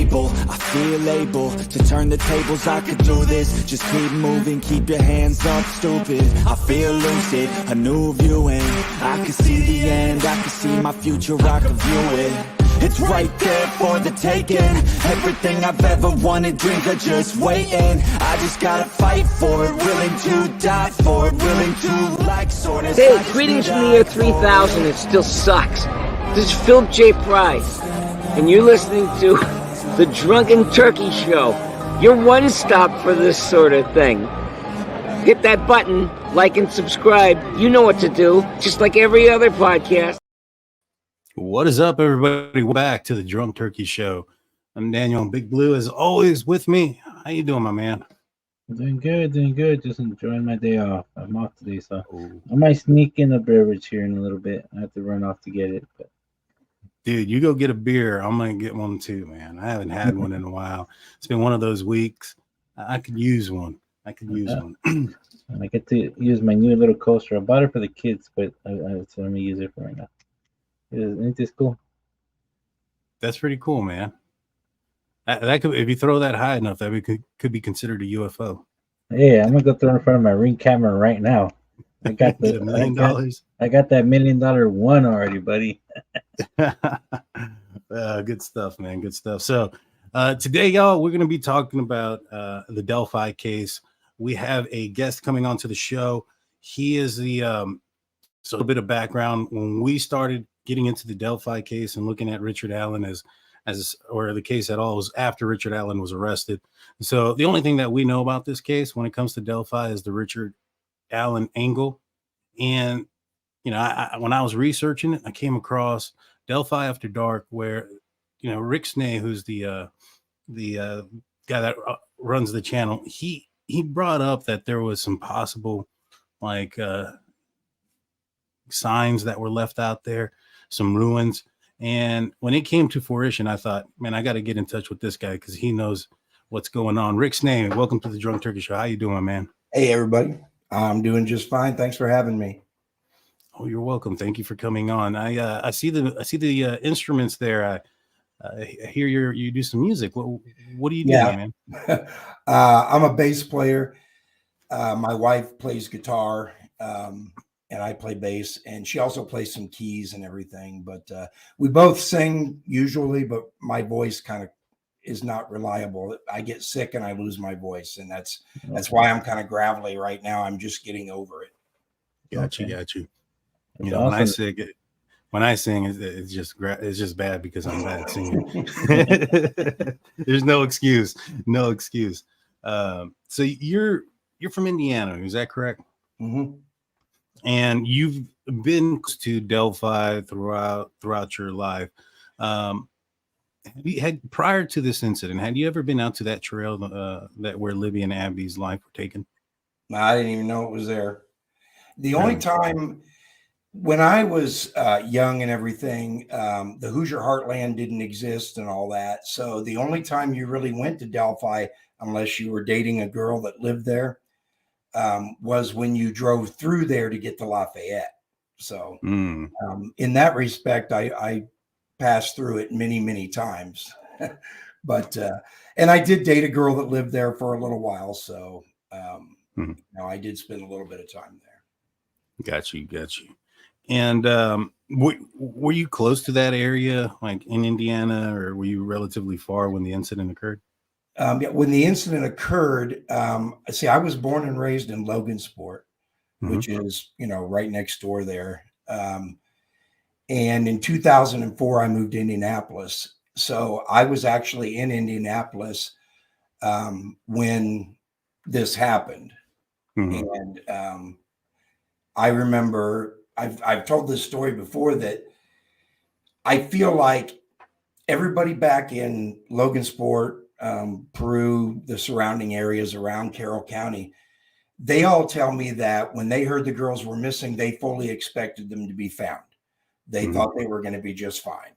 unstable. I feel able to turn the tables, I could do this. Just keep moving, keep your hands up, stupid. I feel lucid, a new viewing. I can see the end, I can see my future, I can view it. It's right there for the taking. Everything I've ever wanted, dreams are just waiting. I just gotta fight for it, willing to die for it, willing to like sort of. Hey, greetings from the year 3000, it still sucks. This is Philip J. Price, and you're listening to the Drunken Turkey Show, your one stop for this sort of thing. Hit that button, like and subscribe. You know what to do, just like every other podcast. What is up, everybody? Welcome back to the Drunk Turkey Show. I'm Daniel, and Big Blue is always with me. How you doing, my man? Doing good. Just enjoying my day off. I'm off today, so I might sneak in a beverage here in a little bit. I have to run off to get it. But dude, you go get a beer. I'm gonna get one too, man. I haven't had one in a while. It's been one of those weeks. I could use one. And I get to use my new little coaster. I bought it for the kids, but so let me use it for right now. Ain't this cool? That's pretty cool, man. That could, if you throw that high enough, that could be considered a UFO. Yeah, I'm gonna go throw it in front of my Ring camera right now. I got the $1 million. I got that $1 million one already, buddy. Good stuff, man. Good stuff. So today, y'all, we're gonna be talking about the Delphi case. We have a guest coming onto the show. He is the so a bit of background. When we started getting into the Delphi case and looking at Richard Allen as or the case at all was after Richard Allen was arrested. So the only thing that we know about this case when it comes to Delphi is the Richard Allen angle. And you know, when I was researching it, I came across Delphi After Dark, where you know Rick Snay, who's the guy that runs the channel, he brought up that there was some possible like signs that were left out there, some ruins. And when it came to fruition, I thought, man, I got to get in touch with this guy because he knows what's going on. Rick Snay, welcome to the Drunk Turkey Show. How you doing, man? Hey, everybody. I'm doing just fine. Thanks for having me. Oh, you're welcome. Thank you for coming on. I see the instruments there. I hear you do some music. What do you do, man? I'm a bass player. My wife plays guitar. And I play bass, and she also plays some keys and everything. But we both sing usually, but my voice kind of is not reliable. I get sick and I lose my voice, and that's why I'm kind of gravelly right now. I'm just getting over it. Got you. You know, awesome. when I sing, it's just bad because I'm bad singing. There's no excuse. So you're from Indiana, is that correct? Mm-hmm. And you've been to Delphi throughout your life. Prior to this incident, had you ever been out to that trail that where Libby and Abby's life were taken? I didn't even know it was there. The only time when I was young and everything, the Hoosier Heartland didn't exist and all that. So the only time you really went to Delphi, unless you were dating a girl that lived there, was when you drove through there to get to Lafayette. So in that respect, I passed through it many, many times. But and I did date a girl that lived there for a little while. So you know, I did spend a little bit of time there. Got you. And were you close to that area, like in Indiana, or were you relatively far when the incident occurred? When the incident occurred, see, I was born and raised in Logansport, which is, you know, right next door there. And in 2004, I moved to Indianapolis. So I was actually in Indianapolis when this happened. And I remember, I've told this story before, that I feel like everybody back in Logansport, Peru, the surrounding areas around Carroll County, they all tell me that when they heard the girls were missing, they fully expected them to be found. They thought they were going to be just fine.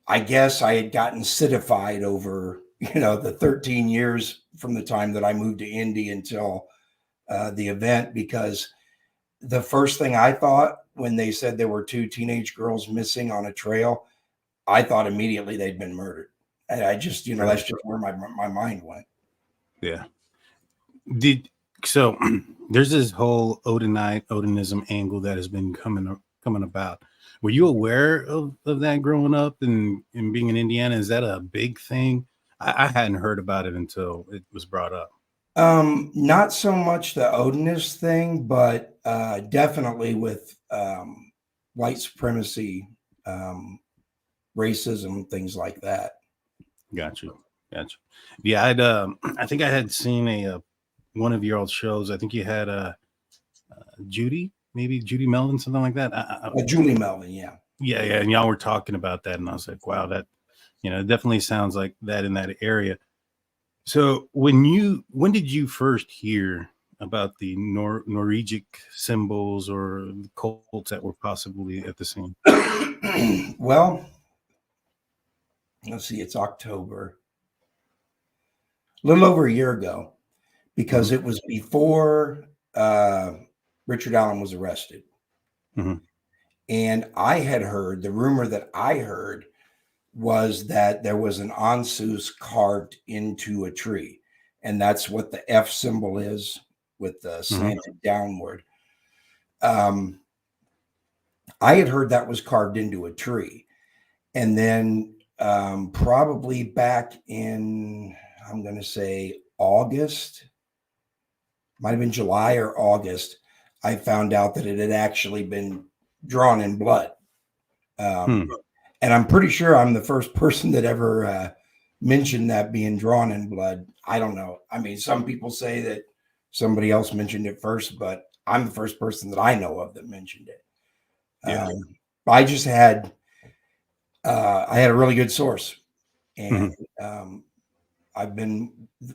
I guess I had gotten citified over, you know, the 13 years from the time that I moved to Indy until the event, because the first thing I thought when they said there were two teenage girls missing on a trail, I thought immediately they'd been murdered. And I just, that's just where my mind went. Yeah. So there's this whole Odinism angle that has been coming about. Were you aware of that growing up and being in Indiana? Is that a big thing? I hadn't heard about it until it was brought up. Not so much the Odinist thing, but definitely with white supremacy, racism, things like that. Gotcha. Yeah, I think I had seen one of your old shows. I think you had Judy Melvin, something like that. Julie Melvin, yeah. Yeah, and y'all were talking about that, and I was like, wow, that it definitely sounds like that in that area. So when did you first hear about the Norwegic symbols or the cults that were possibly at the scene? Well, let's see, it's October, a little over a year ago, because it was before Richard Allen was arrested. Mm-hmm. And I had heard, the rumor that I heard was that there was an Ansus carved into a tree. And that's what the F symbol is, with the slanted downward. I had heard that was carved into a tree. And then probably back in, I'm going to say August, might have been July or August, I found out that it had actually been drawn in blood. And I'm pretty sure I'm the first person that ever mentioned that being drawn in blood. I don't know. I mean, some people say that somebody else mentioned it first, but I'm the first person that I know of that mentioned it. Yeah. I just had, I had a really good source, and I've been,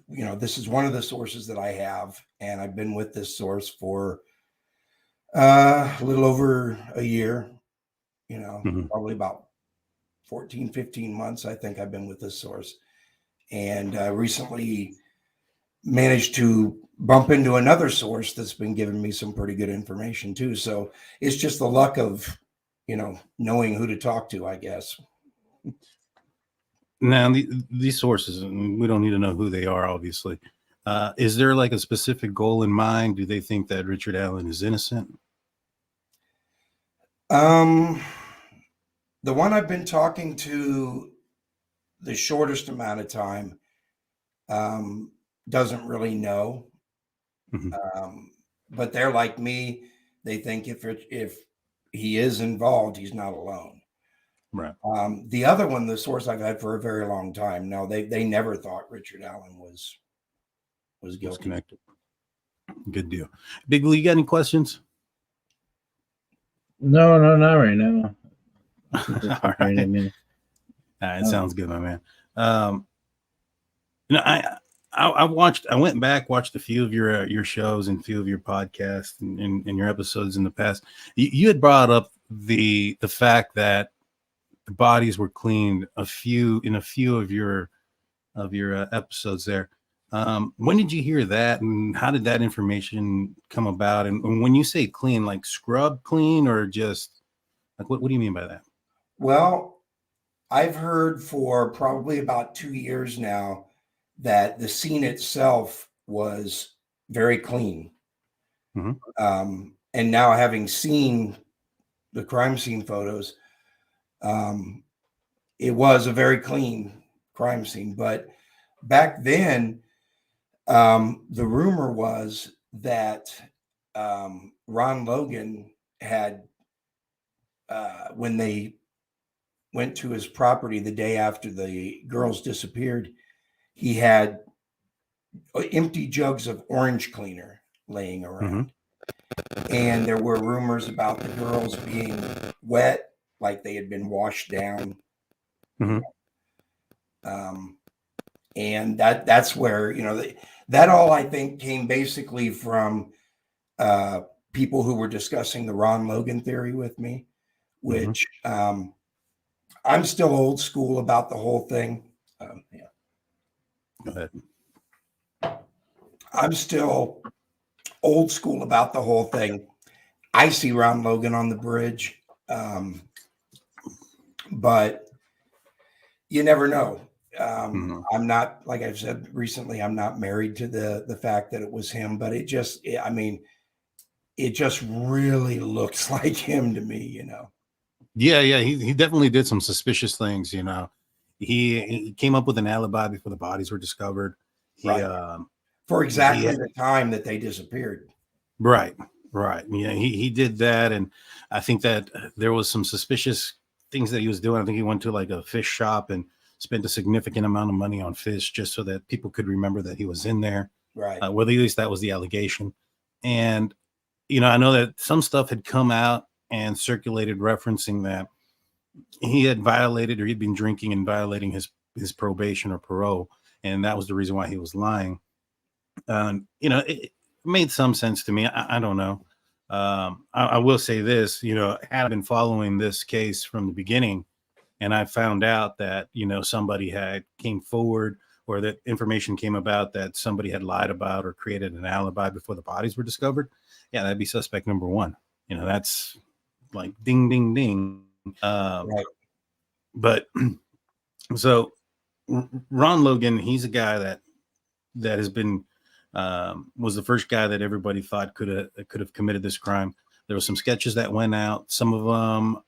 this is one of the sources that I have, and I've been with this source for a little over a year, probably about 14, 15 months. I think I've been with this source, and recently managed to bump into another source that's been giving me some pretty good information too. So it's just the luck of, knowing who to talk to, I guess. Now, these sources, we don't need to know who they are, obviously. Is there like a specific goal in mind? Do they think that Richard Allen is innocent? The one I've been talking to the shortest amount of time doesn't really know. But they're like me. They think if he is involved, he's not alone. Right. The other one, the source I've had for a very long time, no, they never thought Richard Allen was guilty. Connected. Good deal. Big Lee, you got any questions? No, not right now. All right. Sounds good, my man. I went back, watched a few of your shows and a few of your podcasts and your episodes in the past. You had brought up the fact that the bodies were cleaned in a few of your episodes there. When did you hear that, and how did that information come about? And when you say clean, like scrub clean, or just like what do you mean by that? Well, I've heard for probably about 2 years now that the scene itself was very clean. And now, having seen the crime scene photos, it was a very clean crime scene. But back then, the rumor was that Ron Logan had, when they went to his property the day after the girls disappeared, he had empty jugs of orange cleaner laying around. And there were rumors about the girls being wet, like they had been washed down. And that's where, that all, I think, came basically from people who were discussing the Ron Logan theory with me, which I'm still old school about the whole thing. Go ahead. I'm still old school about the whole thing. I see Ron Logan on the bridge, but you never know. I'm not, like I've said recently, I'm not married to the fact that it was him, but it just really looks like him to me, you know. Yeah, he definitely did some suspicious things, you know. He came up with an alibi before the bodies were discovered. For exactly the time that they disappeared. Right. Yeah, he did that, and I think that there was some suspicious things that he was doing. I think he went to like a fish shop and spent a significant amount of money on fish just so that people could remember that he was in there. Right. Well, at least that was the allegation. And you know, I know that some stuff had come out and circulated referencing that he had violated, or he'd been drinking and violating his probation or parole, and that was the reason why he was lying. You know, it made some sense to me. I don't know. I will say this, you know, had I been following this case from the beginning, and I found out that, you know, somebody had came forward, or that information came about that somebody had lied about or created an alibi before the bodies were discovered, yeah, that'd be suspect number one. You know, that's like ding, ding, ding. Right. But so Ron Logan, he's a guy that has been was the first guy that everybody thought could have committed this crime. There were some sketches that went out. Some of them,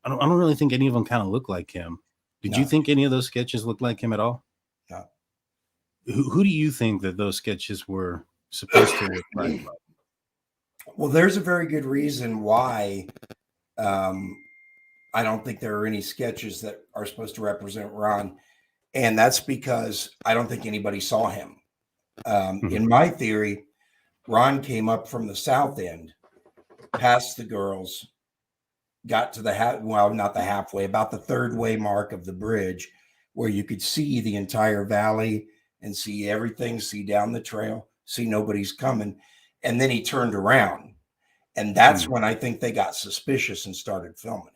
I don't really think any of them kind of look like him. Did you think any of those sketches looked like him at all? No. Who do you think that those sketches were supposed to look like? Well, there's a very good reason why I don't think there are any sketches that are supposed to represent Ron. And that's because I don't think anybody saw him. In my theory, Ron came up from the south end, past the girls, got to not the halfway, about the third way mark of the bridge, where you could see the entire valley and see everything, see down the trail, see nobody's coming. And then he turned around. And that's when I think they got suspicious and started filming him.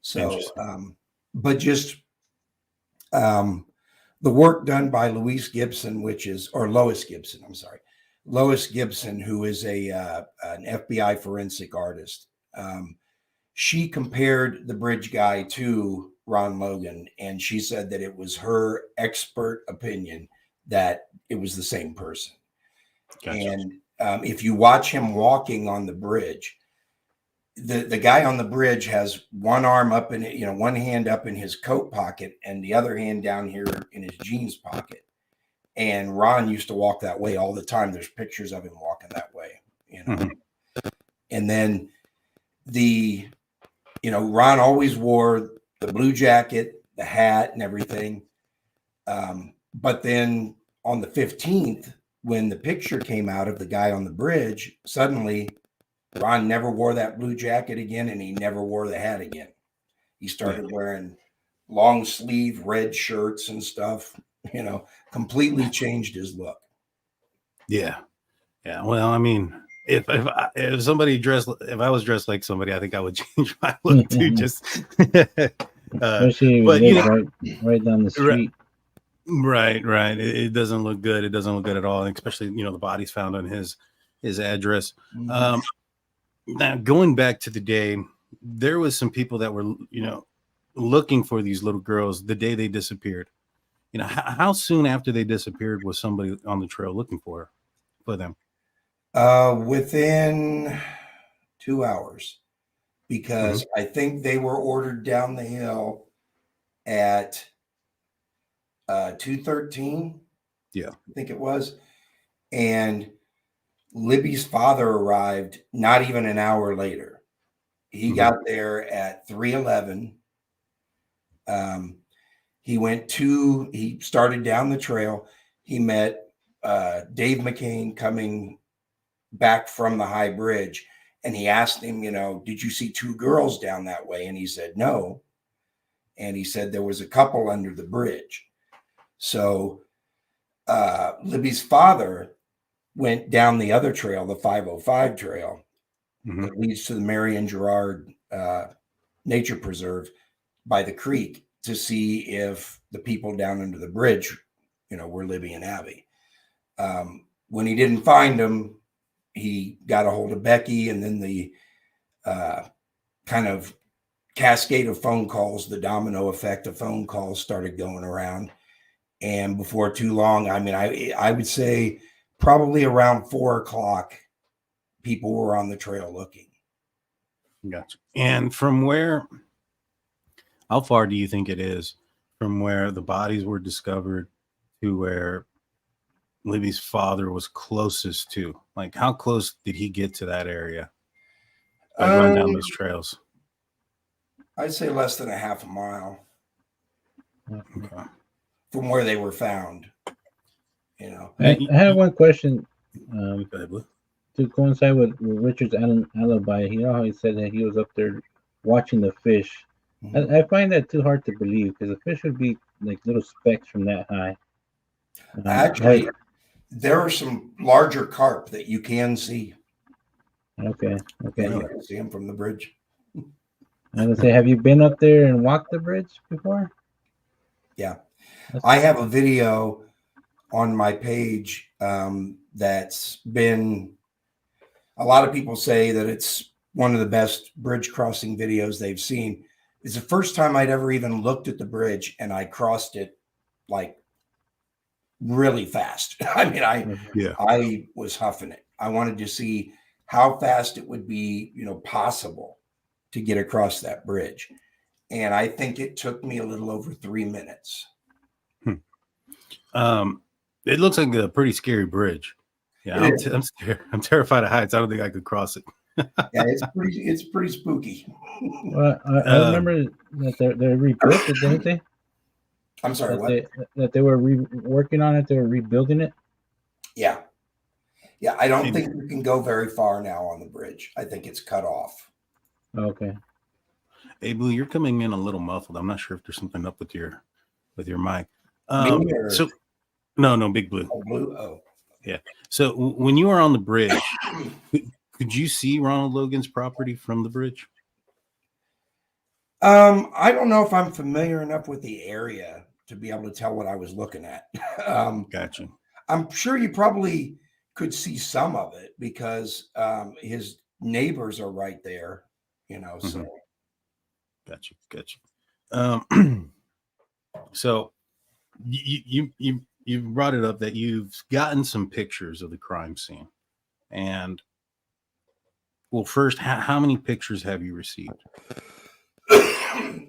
So, but just the work done by Lois Gibson, Lois Gibson, who is an FBI forensic artist. She compared the bridge guy to Ron Logan, and she said that it was her expert opinion that it was the same person. Gotcha. And if you watch him walking on the bridge, the guy on the bridge has one arm up in it, you know, one hand up in his coat pocket and the other hand down here in his jeans pocket. And Ron used to walk that way all the time. There's pictures of him walking that way, you know. And then Ron always wore the blue jacket, the hat, and everything. But then on the 15th, when the picture came out of the guy on the bridge, suddenly Ron never wore that blue jacket again, and he never wore the hat again. He started wearing long sleeve red shirts and stuff, you know, completely changed his look. Yeah. Well, I mean, if somebody if I was dressed like somebody, I think I would change my look too. Just especially but, you know, right down the street. Right. It doesn't look good. It doesn't look good at all, especially, you know, the bodies found on his address. Now, going back to the day, there was some people that were, you know, looking for these little girls the day they disappeared. You know, how soon after they disappeared was somebody on the trail looking for them? Within 2 hours, because I think they were ordered down the hill at 2:13. Yeah, I think it was. And Libby's father arrived not even an hour later. He got there at 3:11. He started down the trail. He met Dave McCain coming back from the high bridge, and he asked him, you know, did you see two girls down that way? And he said no. And he said there was a couple under the bridge. So Libby's father went down the other trail, the 505 trail, that leads to the Marion Gerard Nature Preserve by the creek, to see if the people down under the bridge, you know, were Libby and Abby. When he didn't find them, he got a hold of Becky, and then the kind of cascade of phone calls, the domino effect of phone calls started going around. And before too long, I mean, I would say probably around 4 o'clock, people were on the trail looking. Gotcha. And how far do you think it is from where the bodies were discovered to where Libby's father was closest to? Like, how close did he get to that area? Like, run down those trails. I'd say less than a half a mile Okay. from where they were found. You know, I have one question. Go ahead, Blue. To coincide with Richard's alibi, you know how he said that he was up there watching the fish. I find that too hard to believe because the fish would be like little specks from that high. actually, there are some larger carp that you can see. Okay. And you can see them from the bridge. I was gonna say, have you been up there and walked the bridge before? Yeah. I have a video on my page that's been, a lot of people say that it's one of the best bridge crossing videos they've seen. It's the first time I'd ever even looked at the bridge, and I crossed it like really fast. I mean, I was huffing it. I wanted to see how fast it would be, possible to get across that bridge. And I think it took me a little over 3 minutes. It looks like a pretty scary bridge. Yeah, I'm scared. I'm terrified of heights. I don't think I could cross it. Yeah, it's pretty spooky. Well, I remember that they rebuilt it, didn't they? I'm sorry, that they were working on it. They were rebuilding it. Yeah. I don't think you can go very far now on the bridge. I think it's cut off. Okay. Hey, Blue, you're coming in a little muffled. I'm not sure if there's something up with your mic. No, Big Blue. Oh, Blue. Oh, yeah. So when you were on the bridge, could you see Ronald Logan's property from the bridge? I don't know if I'm familiar enough with the area to be able to tell what I was looking at. Gotcha. I'm sure you probably could see some of it because his neighbors are right there, so. Gotcha. So you brought it up that you've gotten some pictures of the crime scene, and well, first, how many pictures have you received?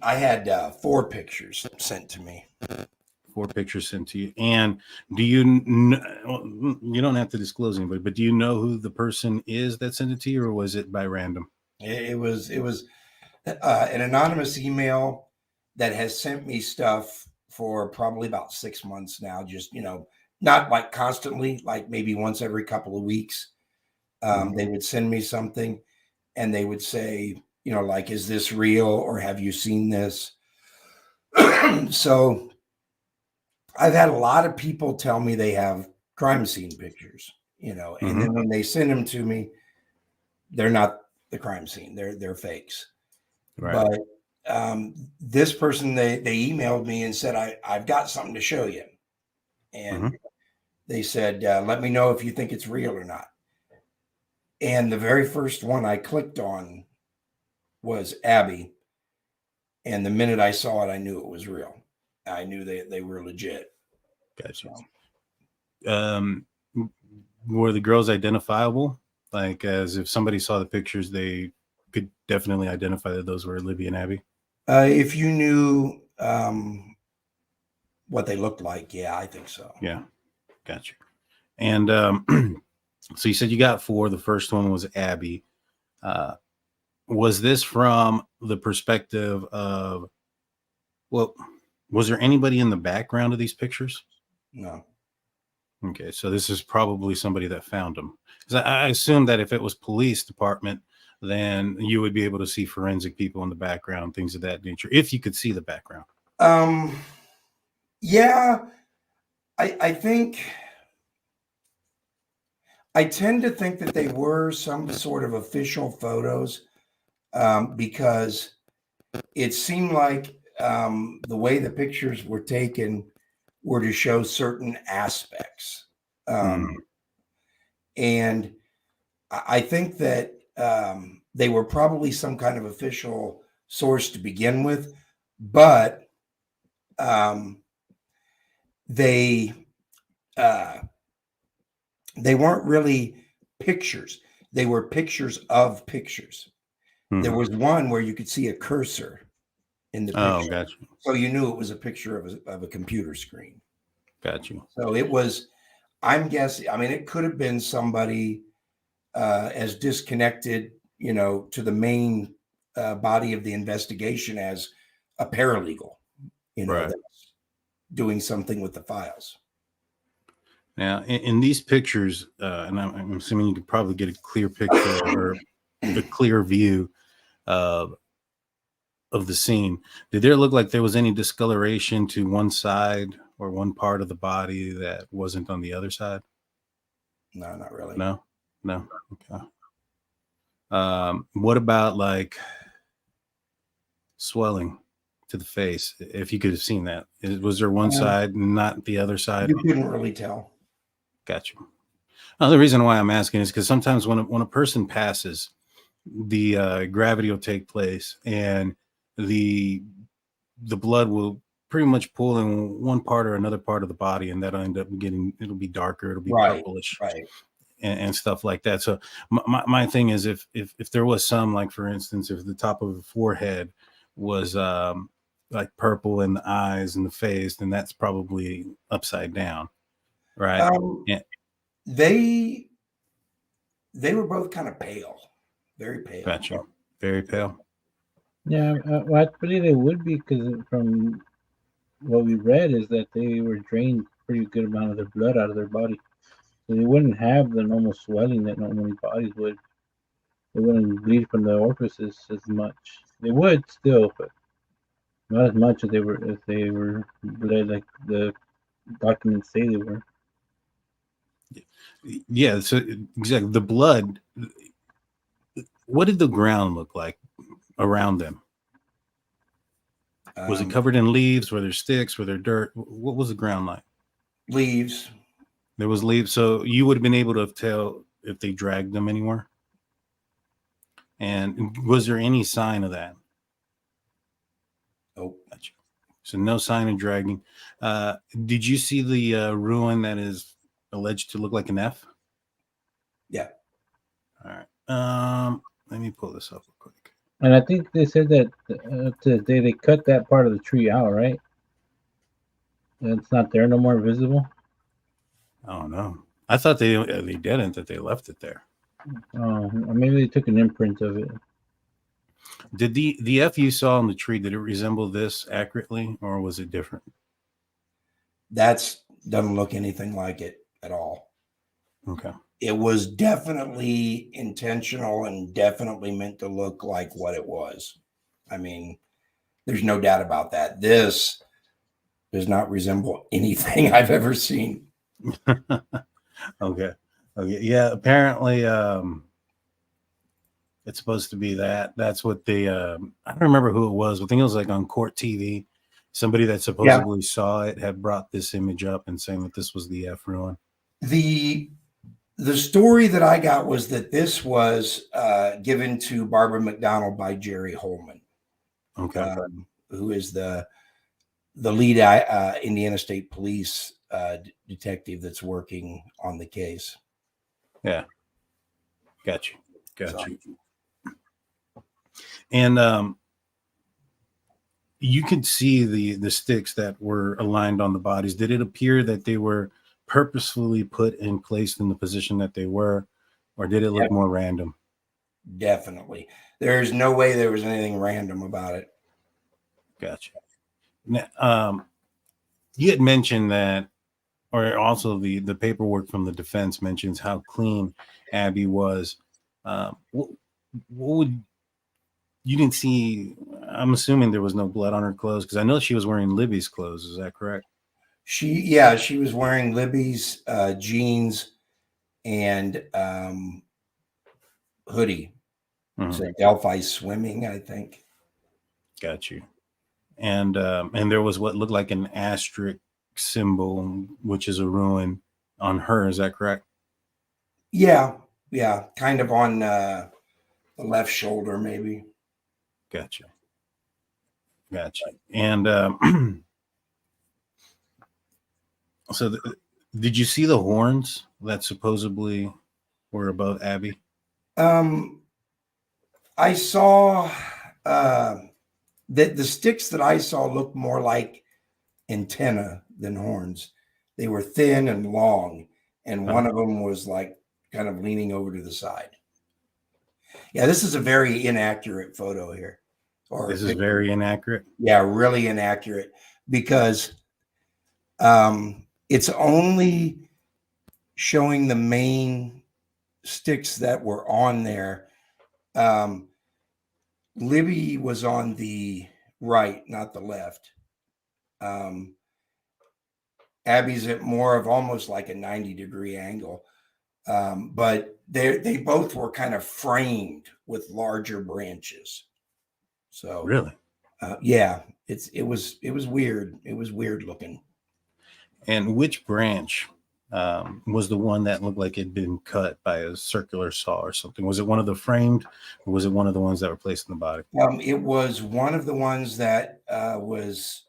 I had 4 pictures sent to me. 4 pictures sent to you, and do you you don't have to disclose anybody, but do you know who the person is that sent it to you, or was it by random? It was an anonymous email that has sent me stuff for probably about 6 months now. Just, not like constantly, like maybe once every couple of weeks. They would send me something and they would say, like, is this real or have you seen this? So I've had a lot of people tell me they have crime scene pictures, and then when they send them to me, they're not the crime scene. They're fakes. Right. But this person, they emailed me and said, I've got something to show you. And they said, let me know if you think it's real or not. And the very first one I clicked on was Abby. And the minute I saw it, I knew it was real. I knew they were legit. Gotcha. Were the girls identifiable? Like, as if somebody saw the pictures, they could definitely identify that those were Libby and Abby? If you knew what they looked like, yeah, I think so. Yeah, gotcha. And so you said you got 4. The first one was Abby. Was this from the perspective of, well, was there anybody in the background of these pictures? No. Okay, so this is probably somebody that found them. Because I assume that if it was police department, then you would be able to see forensic people in the background, things of that nature, if you could see the background. Yeah, I think, I tend to think that they were some sort of official photos because it seemed like the way the pictures were taken were to show certain aspects. And I think that they were probably some kind of official source to begin with, but they weren't really pictures. They were pictures of pictures. There was one where you could see a cursor in the picture. Oh, gotcha. So you knew it was a picture of a computer screen. Got you. So it was, I'm guessing, I mean, it could have been somebody as disconnected, to the main body of the investigation as a paralegal, Right. that's doing something with the files. Now, in these pictures, and I'm assuming you could probably get a clear picture or a clear view of the scene. Did there look like there was any discoloration to one side or one part of the body that wasn't on the other side? No, not really. No. Okay. What about like swelling to the face? If you could have seen that, was there one side, not the other side? You couldn't really tell. Gotcha. The reason why I'm asking is because sometimes when a person passes, the gravity will take place and the blood will pretty much pull in one part or another part of the body, and that'll end up it'll be darker, it'll be purplish, right. And stuff like that. So my thing is, if there was some, like for instance, if the top of the forehead was like purple in the eyes and the face, then that's probably upside down, right? Yeah. They were both kind of pale, very pale. Gotcha. Very pale. Yeah, well, I believe they would be, because from what we read is that they were drained pretty good amount of their blood out of their body. So they wouldn't have the normal swelling that normally bodies would. They wouldn't bleed from the orifices as much. They would still, but not as much as if they were bled like the documents say they were. Yeah, so exactly. The blood, what did the ground look like around them? Was it covered in leaves? Were there sticks? Were there dirt? What was the ground like? Leaves. There was leaves. So you would have been able to tell if they dragged them anywhere? And was there any sign of that? Oh, gotcha. So no sign of dragging. Did you see the ruin that is alleged to look like an F? Yeah. All right. Let me pull this up real quick. And I think they said that today they cut that part of the tree out, right? It's not there no more visible. Oh no, I thought they didn't. That they left it there. Oh, maybe they took an imprint of it. Did the F you saw on the tree, did it resemble this accurately, or was it different? Doesn't look anything like it at all. Okay. It was definitely intentional and definitely meant to look like what it was. I mean, there's no doubt about that. This does not resemble anything I've ever seen. Okay. Yeah, apparently it's supposed to be that. That's what I don't remember who it was. I think it was like on Court TV. Somebody that supposedly saw it had brought this image up and saying that this was the F ruin. The story that I got was that this was given to Barbara McDonald by Jerry Holman, okay, who is the lead Indiana State Police detective that's working on the case. Yeah, got you. And you could see the sticks that were aligned on the bodies. Did it appear that they were purposefully put and placed in the position that they were, or did it look more random? Definitely. There's no way there was anything random about it. Gotcha. Now, you had mentioned that, or also the paperwork from the defense mentions how clean Abby was. What would you didn't see? I'm assuming there was no blood on her clothes, because I know she was wearing Libby's clothes. Is that correct? She was wearing Libby's jeans and hoodie. Mm-hmm. So Delphi swimming, I think. Got you. And there was what looked like an asterisk symbol, which is a ruin, on her. Is that correct? Yeah, kind of on the left shoulder, maybe. Gotcha. Gotcha. And so, did you see the horns that supposedly were above Abby? I saw that the sticks that I saw looked more like antenna than horns. They were thin and long, and one of them was like kind of leaning over to the side. Yeah, this is a very inaccurate photo here. This is very inaccurate. Yeah, really inaccurate, because it's only showing the main sticks that were on there. Libby was on the right, not the left. Abby's at more of almost like a 90-degree angle. But they both were kind of framed with larger branches. So really, yeah, it was weird. It was weird looking. And which branch was the one that looked like it'd been cut by a circular saw or something? Was it one of the framed, or was it one of the ones that were placed in the body? It was one of the ones that was.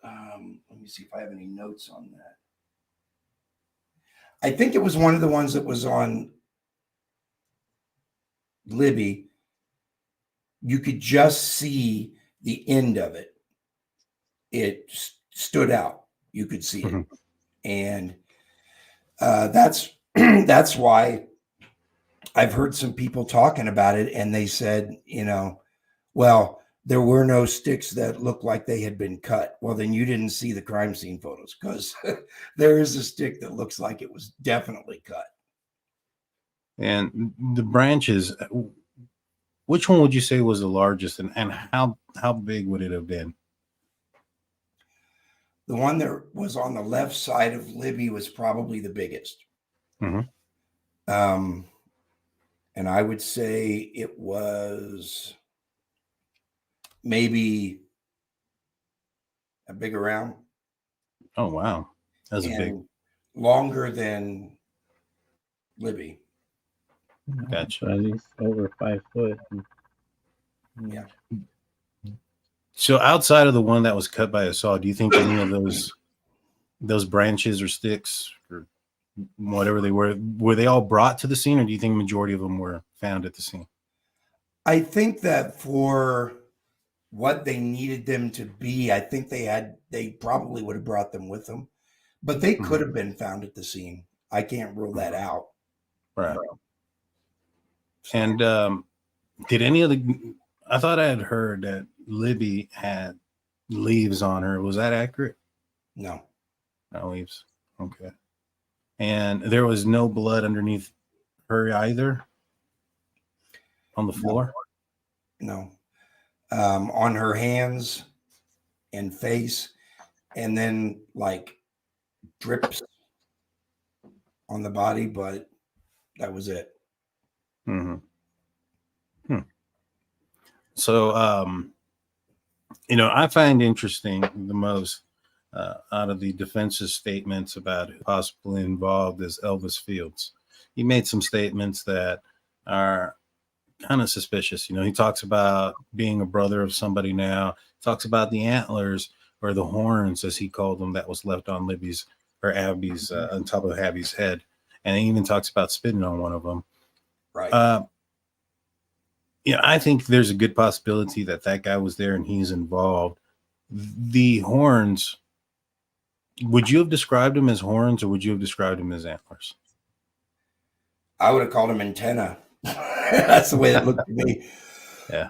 Let me see if I have any notes on that. I think it was one of the ones that was on Libby. You could just see the end of it. It stood out. You could see it. And that's why I've heard some people talking about it, and they said, well, there were no sticks that looked like they had been cut. Well, then you didn't see the crime scene photos, because there is a stick that looks like it was definitely cut. And the branches, which one would you say was the largest, and how big would it have been? The one that was on the left side of Libby was probably the biggest. And I would say it was maybe a big around. Oh, wow. That's a big. Longer than Libby. Gotcha. At least over 5 foot. Yeah. So outside of the one that was cut by a saw, do you think any of those branches or sticks or whatever they were they all brought to the scene, or do you think majority of them were found at the scene? I think that for what they needed them to be, I think they probably would have brought them with them, but they could have been found at the scene. I can't rule that out. Right. And did any of the, I thought I had heard that Libby had leaves on her. Was that accurate? No. No leaves. Okay. And there was no blood underneath her either on the floor? No. On her hands and face, and then like drips on the body, but that was it. So, I find interesting the most out of the defense's statements about who possibly involved is Elvis Fields. He made some statements that are kind of suspicious. He talks about being a brother of somebody now, talks about the antlers or the horns, as he called them, that was left on Libby's or Abby's on top of Abby's head. And he even talks about spitting on one of them. Right. I think there's a good possibility that guy was there and he's involved. The horns, would you have described them as horns, or would you have described them as antlers? I would have called them antenna. That's the way it looked to me. Yeah.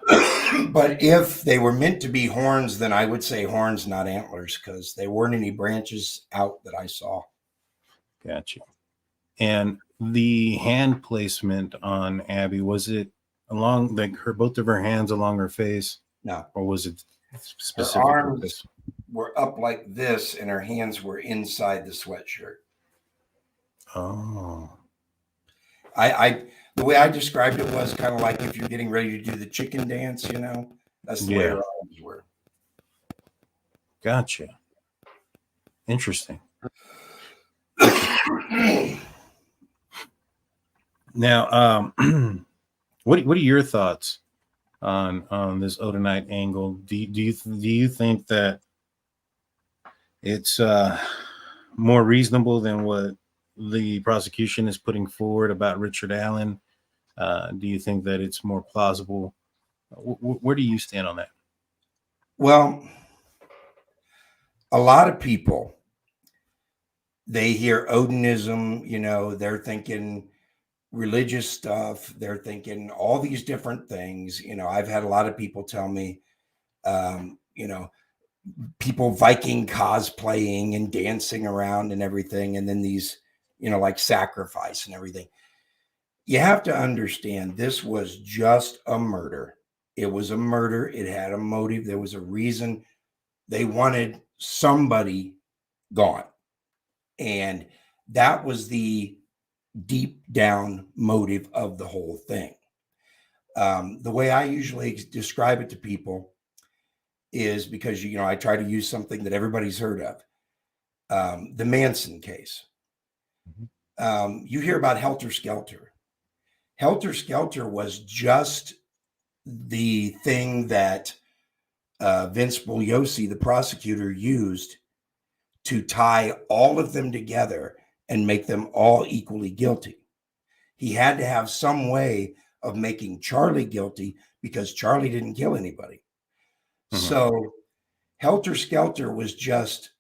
But if they were meant to be horns, then I would say horns, not antlers, because there weren't any branches out that I saw. Gotcha. And the hand placement on Abby, was it along both of her hands along her face? No. Or was it specific? Her arms were up like this, and her hands were inside the sweatshirt. Oh. The way I described it was kind of like if you're getting ready to do the chicken dance, that's the way her arms were. Gotcha. Interesting. Now, what are your thoughts on this Odinite angle. Do you think that it's more reasonable than what the prosecution is putting forward about Richard Allen? Do you think that it's more plausible? Where do you stand on that? Well, a lot of people, they hear Odinism, they're thinking religious stuff. They're thinking all these different things. I've had a lot of people tell me, people Viking cosplaying and dancing around and everything. And then these, like sacrifice and everything. You have to understand this was just a murder. It was a murder. It had a motive. There was a reason. They wanted somebody gone. And that was the deep down motive of the whole thing. The way I usually describe it to people is because, I try to use something that everybody's heard of. The Manson case. You hear about Helter Skelter. Helter Skelter was just the thing that Vince Bugliosi, the prosecutor, used to tie all of them together and make them all equally guilty. He had to have some way of making Charlie guilty because Charlie didn't kill anybody. So Helter Skelter was just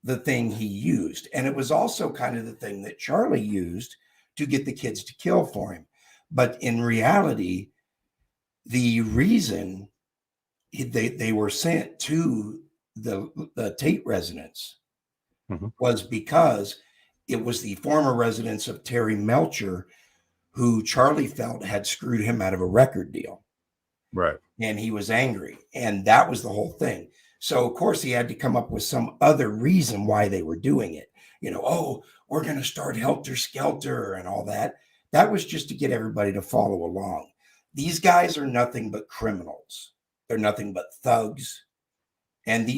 the thing he used. And it was also kind of the thing that Charlie used to get the kids to kill for him. But in reality, the reason they were sent to the Tate residence was because it was the former residence of Terry Melcher, who Charlie felt had screwed him out of a record deal. Right. And he was angry. And that was the whole thing. So, of course, he had to come up with some other reason why they were doing it. We're going to start Helter Skelter and all that. That was just to get everybody to follow along. These guys are nothing but criminals. They're nothing but thugs. And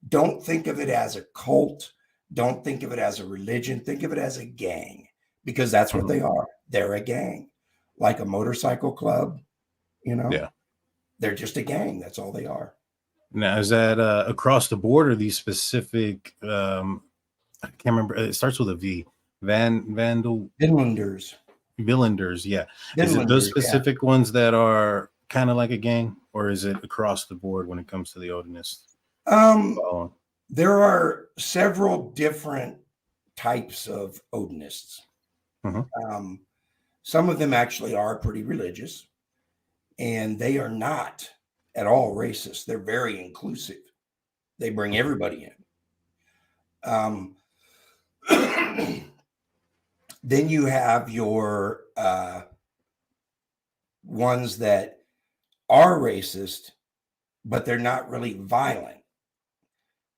don't think of it as a cult. Don't think of it as a religion. Think of it as a gang, because that's what they are. They're a gang, like a motorcycle club, Yeah. They're just a gang. That's all they are. Now, is that across the board or these specific, I can't remember, it starts with a V, Vandal? Vinlanders. Yeah. Is it those specific ones that are kind of like a gang, or is it across the board when it comes to the Odinists? There are several different types of Odinists. Some of them actually are pretty religious, and they are not at all racist. They're very inclusive. They bring everybody in. Then you have your ones that are racist, but they're not really violent.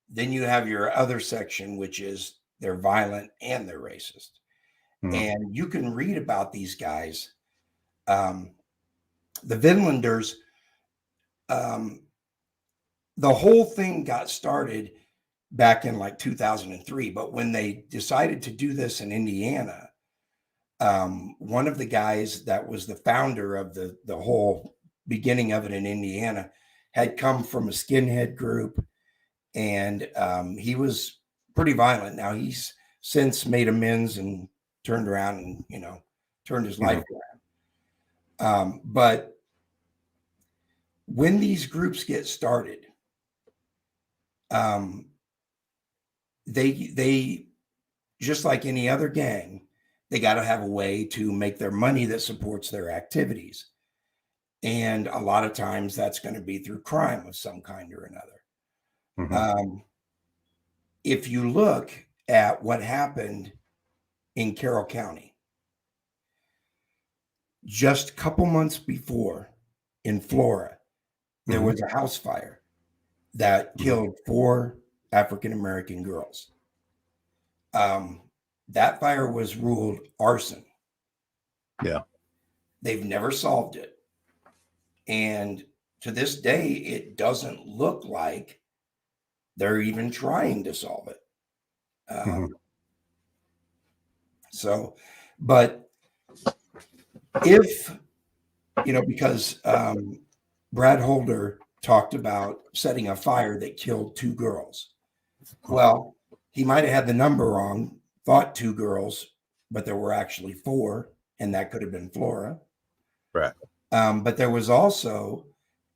Then you have your other section, which is they're violent and they're racist. And you can read about these guys. The Vinlanders, the whole thing got started back in like 2003. But when they decided to do this in Indiana, one of the guys that was the founder of the whole beginning of it in Indiana had come from a skinhead group, and he was pretty violent. Now he's since made amends and turned around and turned his life around. But when these groups get started, they just like any other gang, they got to have a way to make their money that supports their activities. And a lot of times that's going to be through crime of some kind or another. If you look at what happened in Carroll County, just a couple months before in Florida, there was a house fire that killed 4 African-American girls. That fire was ruled arson. Yeah. They've never solved it. And to this day, it doesn't look like they're even trying to solve it. But if, because Brad Holder talked about setting a fire that killed 2 girls. Well, he might have had the number wrong, thought 2 girls, but there were actually 4, and that could have been Flora. Right. But there was also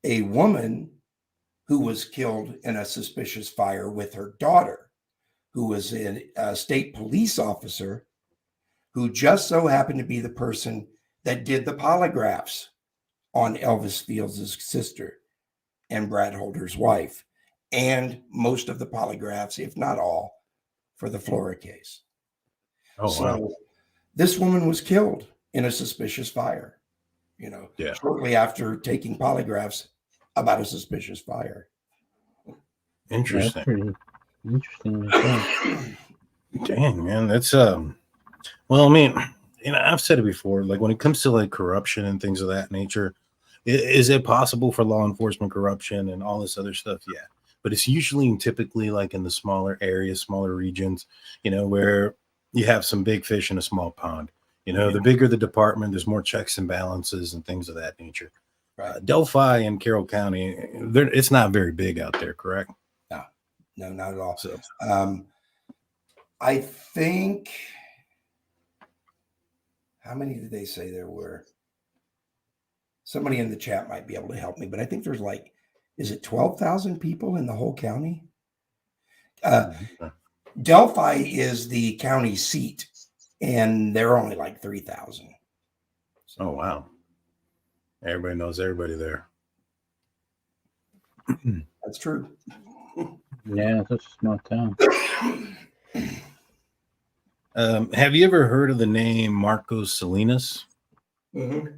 a woman who was killed in a suspicious fire with her daughter, who was a state police officer who just so happened to be the person that did the polygraphs on Elvis Fields' sister and Brad Holder's wife, and most of the polygraphs, if not all, for the Flora case. Oh, So wow. this woman was killed in a suspicious fire, shortly after taking polygraphs about a suspicious fire. Interesting. That's pretty interesting. Dang, man, that's well, I mean, I've said it before, like when it comes to like corruption and things of that nature, is it possible for law enforcement corruption and all this other stuff? Yeah, but it's usually typically like in the smaller areas, smaller regions, where you have some big fish in a small pond. The bigger the department, there's more checks and balances and things of that nature. Right. Delphi and Carroll County, it's not very big out there, correct? No, not at all. So, I think, how many did they say there were? Somebody in the chat might be able to help me, but I think there's is it 12,000 people in the whole county? Delphi is the county seat, and they're only like 3,000. So. Oh, wow. Everybody knows everybody there. That's true. Yeah, it's a small town. Have you ever heard of the name Marcos Salinas? Mm-hmm.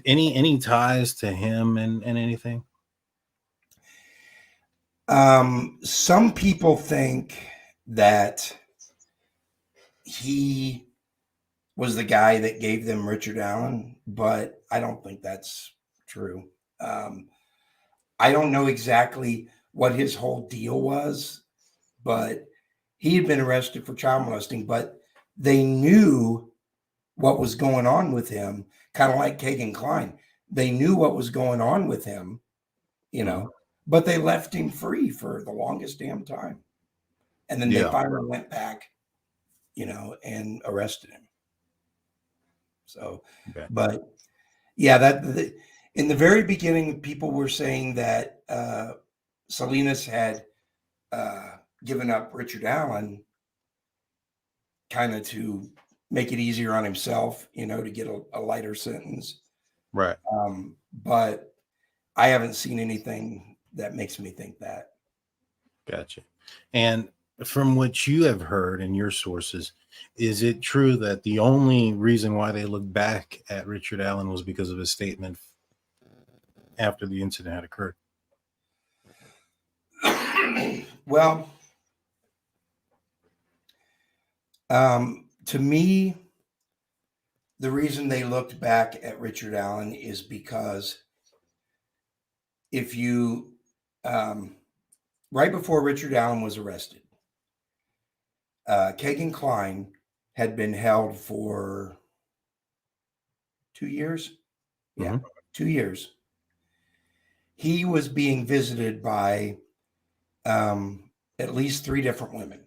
Any ties to him and anything? Some people think that he was the guy that gave them Richard Allen, but I don't think that's true. I don't know exactly what his whole deal was, but he had been arrested for child molesting, but they knew what was going on with him, kind of like Keegan Klein. They knew what was going on with him, but they left him free for the longest damn time. And then they finally went back, and arrested him. So, but yeah, in the very beginning, people were saying that Salinas had given up Richard Allen kind of to make it easier on himself, to get a lighter sentence. Right. But I haven't seen anything that makes me think that. Gotcha. And from what you have heard in your sources, is it true that the only reason why they looked back at Richard Allen was because of his statement after the incident had occurred? Well, to me, the reason they looked back at Richard Allen is because if you, right before Richard Allen was arrested, Keegan Klein had been held for 2 years. Yeah, 2 years. He was being visited by at least 3 different women.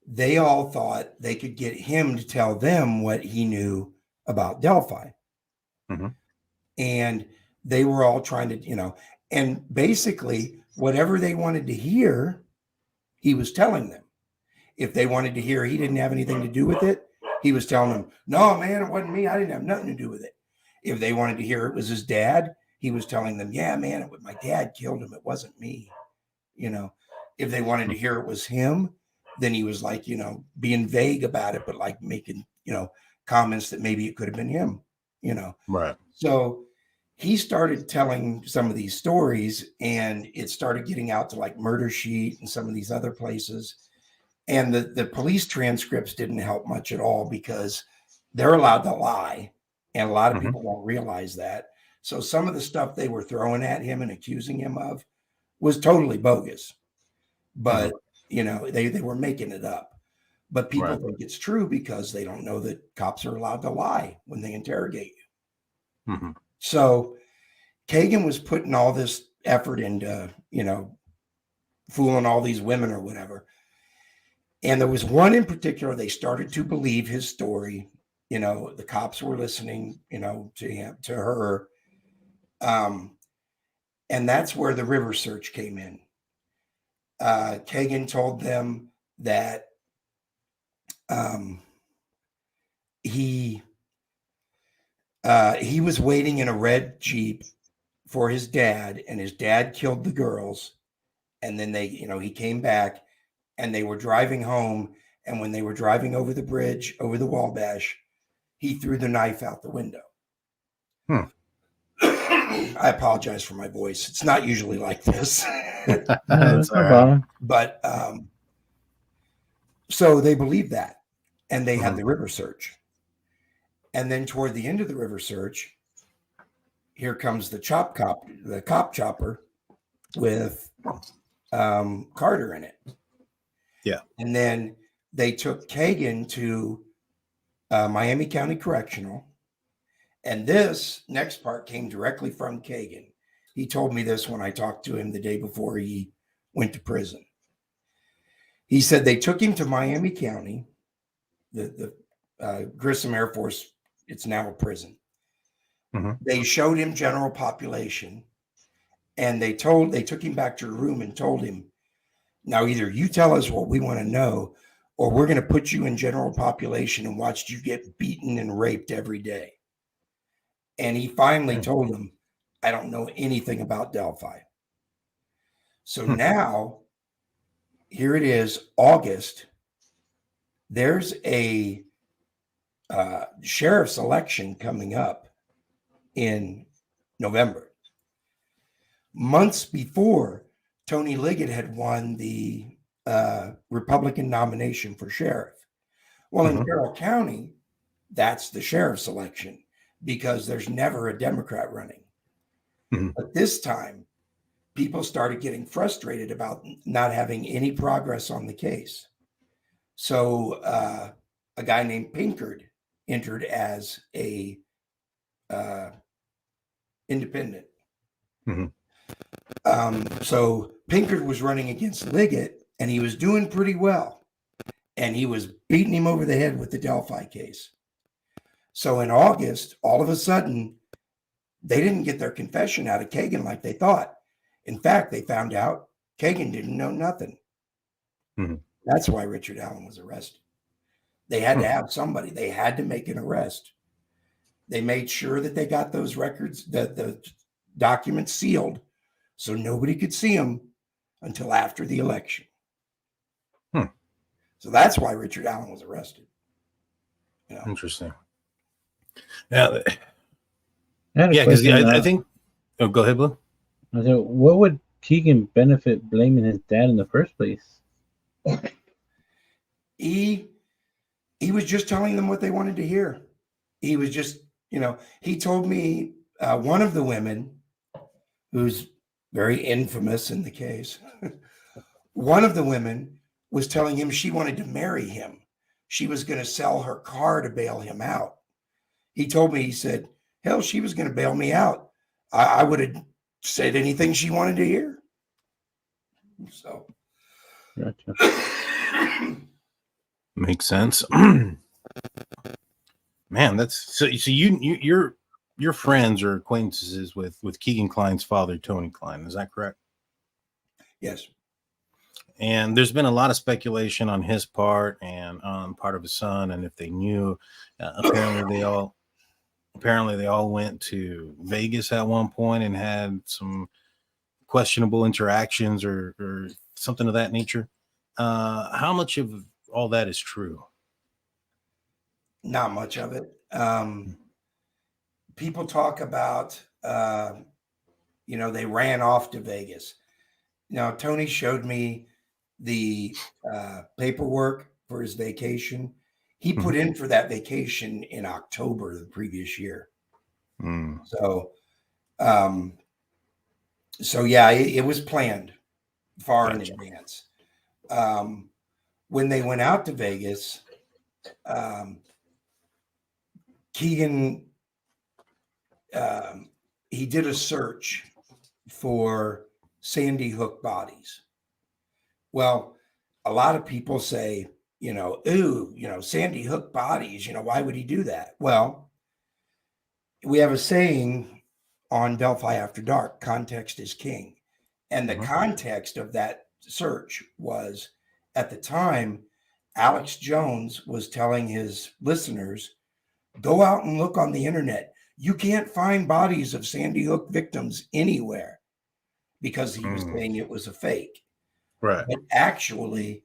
They all thought they could get him to tell them what he knew about Delphi. Mm-hmm. And they were all trying to, and basically whatever they wanted to hear, he was telling them. If they wanted to hear he didn't have anything to do with it, he was telling them, no, man, it wasn't me. I didn't have nothing to do with it. If they wanted to hear it was his dad, he was telling them, yeah, man, my dad killed him. It wasn't me. If they wanted to hear it was him, then he was like, being vague about it, but like making, comments that maybe it could have been him, Right. So he started telling some of these stories, and it started getting out to like Murder Sheet and some of these other places. And the police transcripts didn't help much at all because they're allowed to lie. And a lot of people won't realize that. So some of the stuff they were throwing at him and accusing him of was totally bogus. But, they were making it up. But people think it's true because they don't know that cops are allowed to lie when they interrogate you. Mm-hmm. So Keegan was putting all this effort into, fooling all these women or whatever. And there was one in particular, they started to believe his story. The cops were listening, to her. And that's where the river search came in. Keegan told them that he was waiting in a red Jeep for his dad, and his dad killed the girls. And then he came back, and they were driving home. And when they were driving over the bridge, over the Wabash, he threw the knife out the window. I apologize for my voice. It's not usually like this. That's all right. But so they believed that, and they had the river search. And then toward the end of the river search, here comes the cop chopper with Carter in it. Yeah. And then they took Keegan to Miami County Correctional. And this next part came directly from Keegan. He told me this when I talked to him the day before he went to prison. He said they took him to Miami County, the Grissom Air Force. It's now a prison. Mm-hmm. They showed him general population, and they took him back to a room and told him, now either you tell us what we want to know, or we're going to put you in general population and watch you get beaten and raped every day. And he finally told them, I don't know anything about Delphi. So now, here it is, August. There's a sheriff's election coming up in November. Months before, Tony Liggett had won the Republican nomination for sheriff. Well, in Carroll County, that's the sheriff's election, because there's never a Democrat running. But this time, people started getting frustrated about not having any progress on the case. So a guy named Pinkard entered as a independent. So Pinkard was running against Liggett, and he was doing pretty well. And he was beating him over the head with the Delphi case. So in August, all of a sudden, they didn't get their confession out of Keegan like they thought. In fact, they found out Keegan didn't know nothing. That's why Richard Allen was arrested. They had to have somebody. They had to make an arrest. They made sure that they got those records, the documents sealed, so nobody could see them until after the election. So that's why Richard Allen was arrested. Interesting. Now, I because I think. Oh, go ahead, Blue. So what would Keegan benefit blaming his dad in the first place? He was just telling them what they wanted to hear. He was just, he told me one of the women, who's very infamous in the case, one of the women was telling him she wanted to marry him. She was going to sell her car to bail him out. He told me, he said, hell, she was going to bail me out. I would have said anything she wanted to hear. So. Gotcha. Makes sense. Man, that's so you're friends or acquaintances with Keegan Klein's father, Tony Klein. Is that correct? Yes. And there's been a lot of speculation on his part and on part of his son, and if they knew. Apparently they all went to Vegas at one point and had some questionable interactions or something of that nature. How much of all that is true? Not much of it. People talk about, they ran off to Vegas. Now, Tony showed me the paperwork for his vacation. He put in for that vacation in October of the previous year. So yeah, it was planned far in advance. When they went out to Vegas, Keegan, he did a search for Sandy Hook bodies. Well, a lot of people say, Sandy Hook bodies, why would he do that? Well, we have a saying on Delphi After Dark, context is king. And the context of that search was, at the time, Alex Jones was telling his listeners, go out and look on the internet. You can't find bodies of Sandy Hook victims anywhere, because he was saying it was a fake. Right. But actually,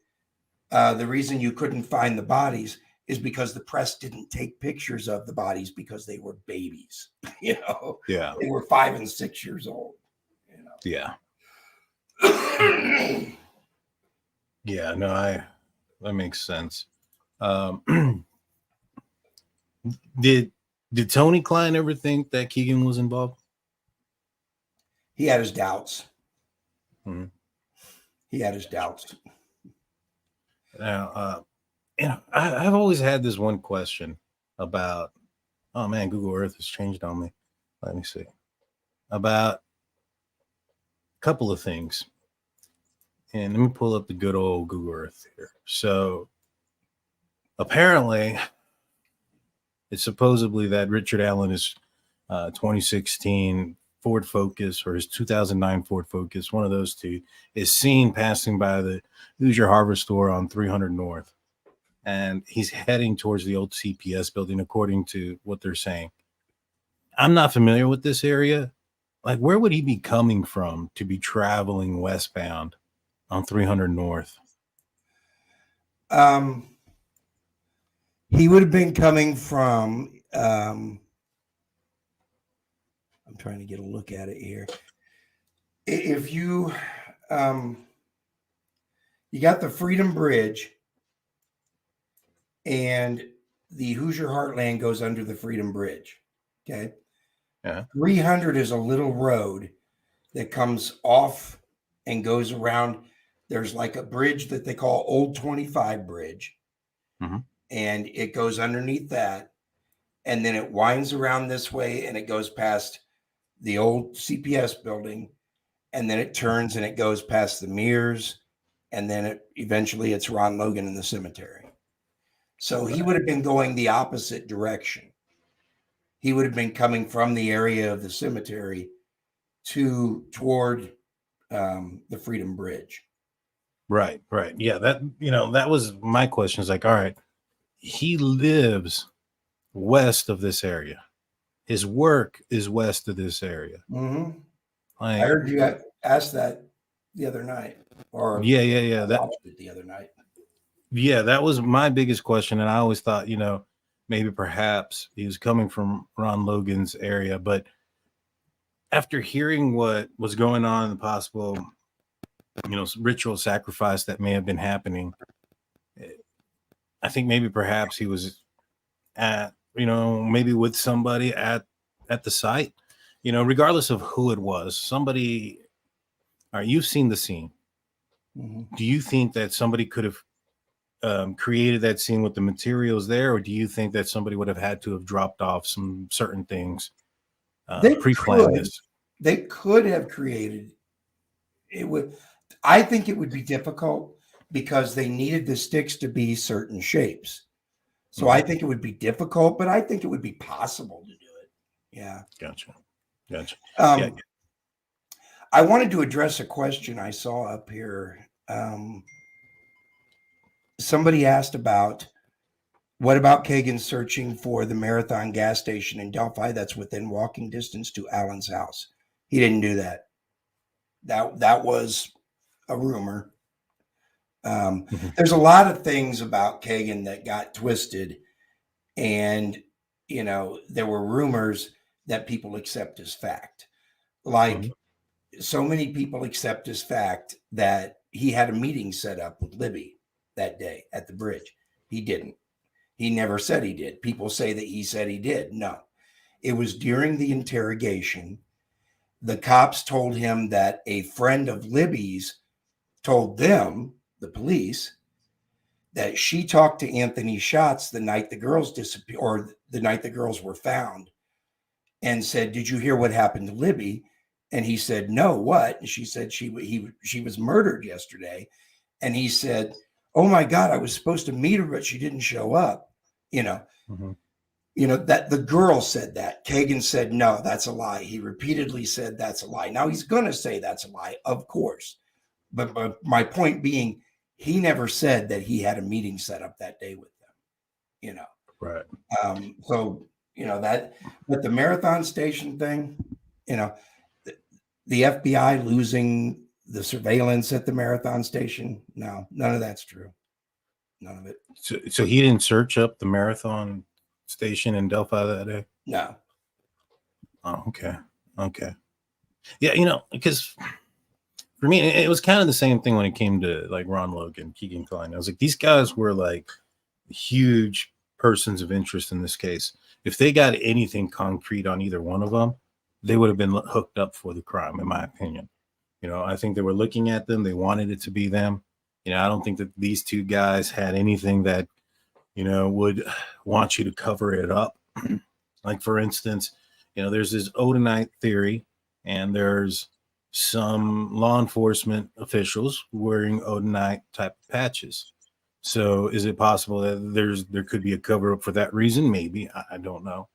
the reason you couldn't find the bodies is because the press didn't take pictures of the bodies because they were babies. Yeah. They were 5 and 6 years old. Yeah. Yeah. No, that makes sense. Did Tony Klein ever think that Keegan was involved? He had his doubts. Mm-hmm. He had his doubts. Now, I've always had this one question about, oh man, Google Earth has changed on me. Let me see. About a couple of things. And let me pull up the good old Google Earth here. So apparently, it's supposedly that Richard Allen's 2016 Ford Focus, or his 2009 Ford Focus, one of those two, is seen passing by the Hoosier Hardware store on 300 North. And he's heading towards the old CPS building, according to what they're saying. I'm not familiar with this area. Like, where would he be coming from to be traveling westbound on 300 North? He would have been coming from, I'm trying to get a look at it here. If you, you got the Freedom Bridge, and the Hoosier Heartland goes under the Freedom Bridge. Okay. Yeah. 300 is a little road that comes off and goes around. There's like a bridge that they call Old 25 Bridge. Mm-hmm. And it goes underneath that. And then it winds around this way and it goes past the old CPS building. And then it turns and it goes past the Mears. And then eventually it's Ron Logan in the cemetery. So he would have been going the opposite direction. He would have been coming from the area of the cemetery toward the Freedom Bridge. Right. Yeah, that was my question. Is like, all right, he lives west of this area. His work is west of this area. Mm-hmm. Like, I heard you asked that the other night. Or yeah. That the other night. Yeah, that was my biggest question. And I always thought, maybe perhaps he was coming from Ron Logan's area. But after hearing what was going on, the possible, ritual sacrifice that may have been happening, I think maybe perhaps he was at, maybe with somebody at the site, regardless of who it was. Somebody, all right, you've seen the scene. Mm-hmm. Do you think that somebody could have created that scene with the materials there, or do you think that somebody would have had to have dropped off some certain things, pre-planned this? They could have created it. I think it would be difficult because they needed the sticks to be certain shapes. So I think it would be difficult, but I think it would be possible to do it. Yeah. Gotcha. I wanted to address a question I saw up here. Somebody asked what about Keegan searching for the Marathon gas station in Delphi that's within walking distance to Allen's house? He didn't do that. That was a rumor. There's a lot of things about Keegan that got twisted, and there were rumors that people accept as fact. Like so many people accept as fact that he had a meeting set up with Libby that day at the bridge. He didn't. He never said he did. People say that he said he did. No, it was during the interrogation. The cops told him that a friend of Libby's told them, the police, that she talked to Anthony Schatz the night the girls disappeared, or the night the girls were found. and said, "Did you hear what happened to Libby?" And he said, "No, what?" And she said, she was murdered yesterday. And he said, "Oh my God, I was supposed to meet her, but she didn't show up." You know, that the girl said that. Keegan said, "No, that's a lie." He repeatedly said that's a lie. Now he's going to say that's a lie, of course. But my point being, he never said that he had a meeting set up that day with them, Right. So, but the Marathon Station thing, the FBI losing the surveillance at the Marathon Station. No, none of that's true. None of it. So he didn't search up the Marathon Station in Delphi that day? No. Oh, okay. Yeah, because for me, it was kind of the same thing when it came to like Ron Logan, Keegan Klein. I was like, these guys were like huge persons of interest in this case. If they got anything concrete on either one of them, they would have been hooked up for the crime, in my opinion. I think they were looking at them. They wanted it to be them. I don't think that these two guys had anything that, would want you to cover it up. Like, for instance, there's this Odinite theory, and there's some law enforcement officials wearing Odinite type patches. So is it possible that there could be a cover up for that reason? Maybe. I don't know.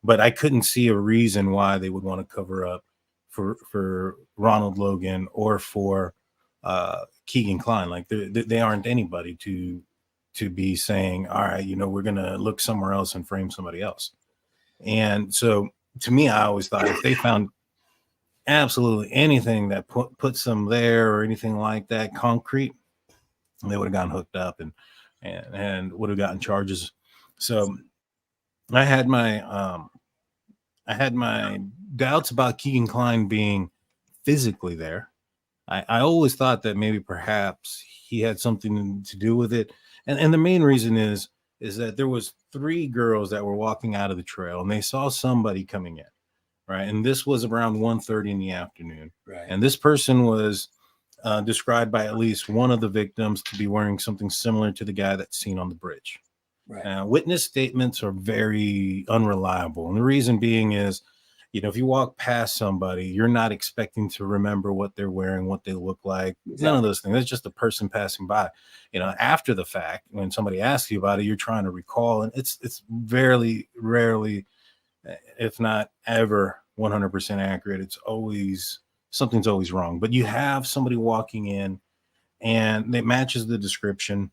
But I couldn't see a reason why they would want to cover up for Ronald Logan or for Keegan Klein. Like they aren't anybody to be saying, all right, we're going to look somewhere else and frame somebody else. And so to me, I always thought if they found absolutely anything that puts them there or anything like that concrete, they would have gotten hooked up and would have gotten charges. So I had my doubts about Keegan Klein being physically there. I always thought that maybe perhaps he had something to do with it. And the main reason is that there was 3 girls that were walking out of the trail and they saw somebody coming in, right? And this was around 1:30 in the afternoon. Right. And this person was described by at least one of the victims to be wearing something similar to the guy that's seen on the bridge. Right. Witness statements are very unreliable. And the reason being is, if you walk past somebody, you're not expecting to remember what they're wearing, what they look like, none of those things. It's just a person passing by. After the fact, when somebody asks you about it, you're trying to recall, and it's very rarely, if not ever, 100% accurate. It's always, something's always wrong. But you have somebody walking in, and it matches the description.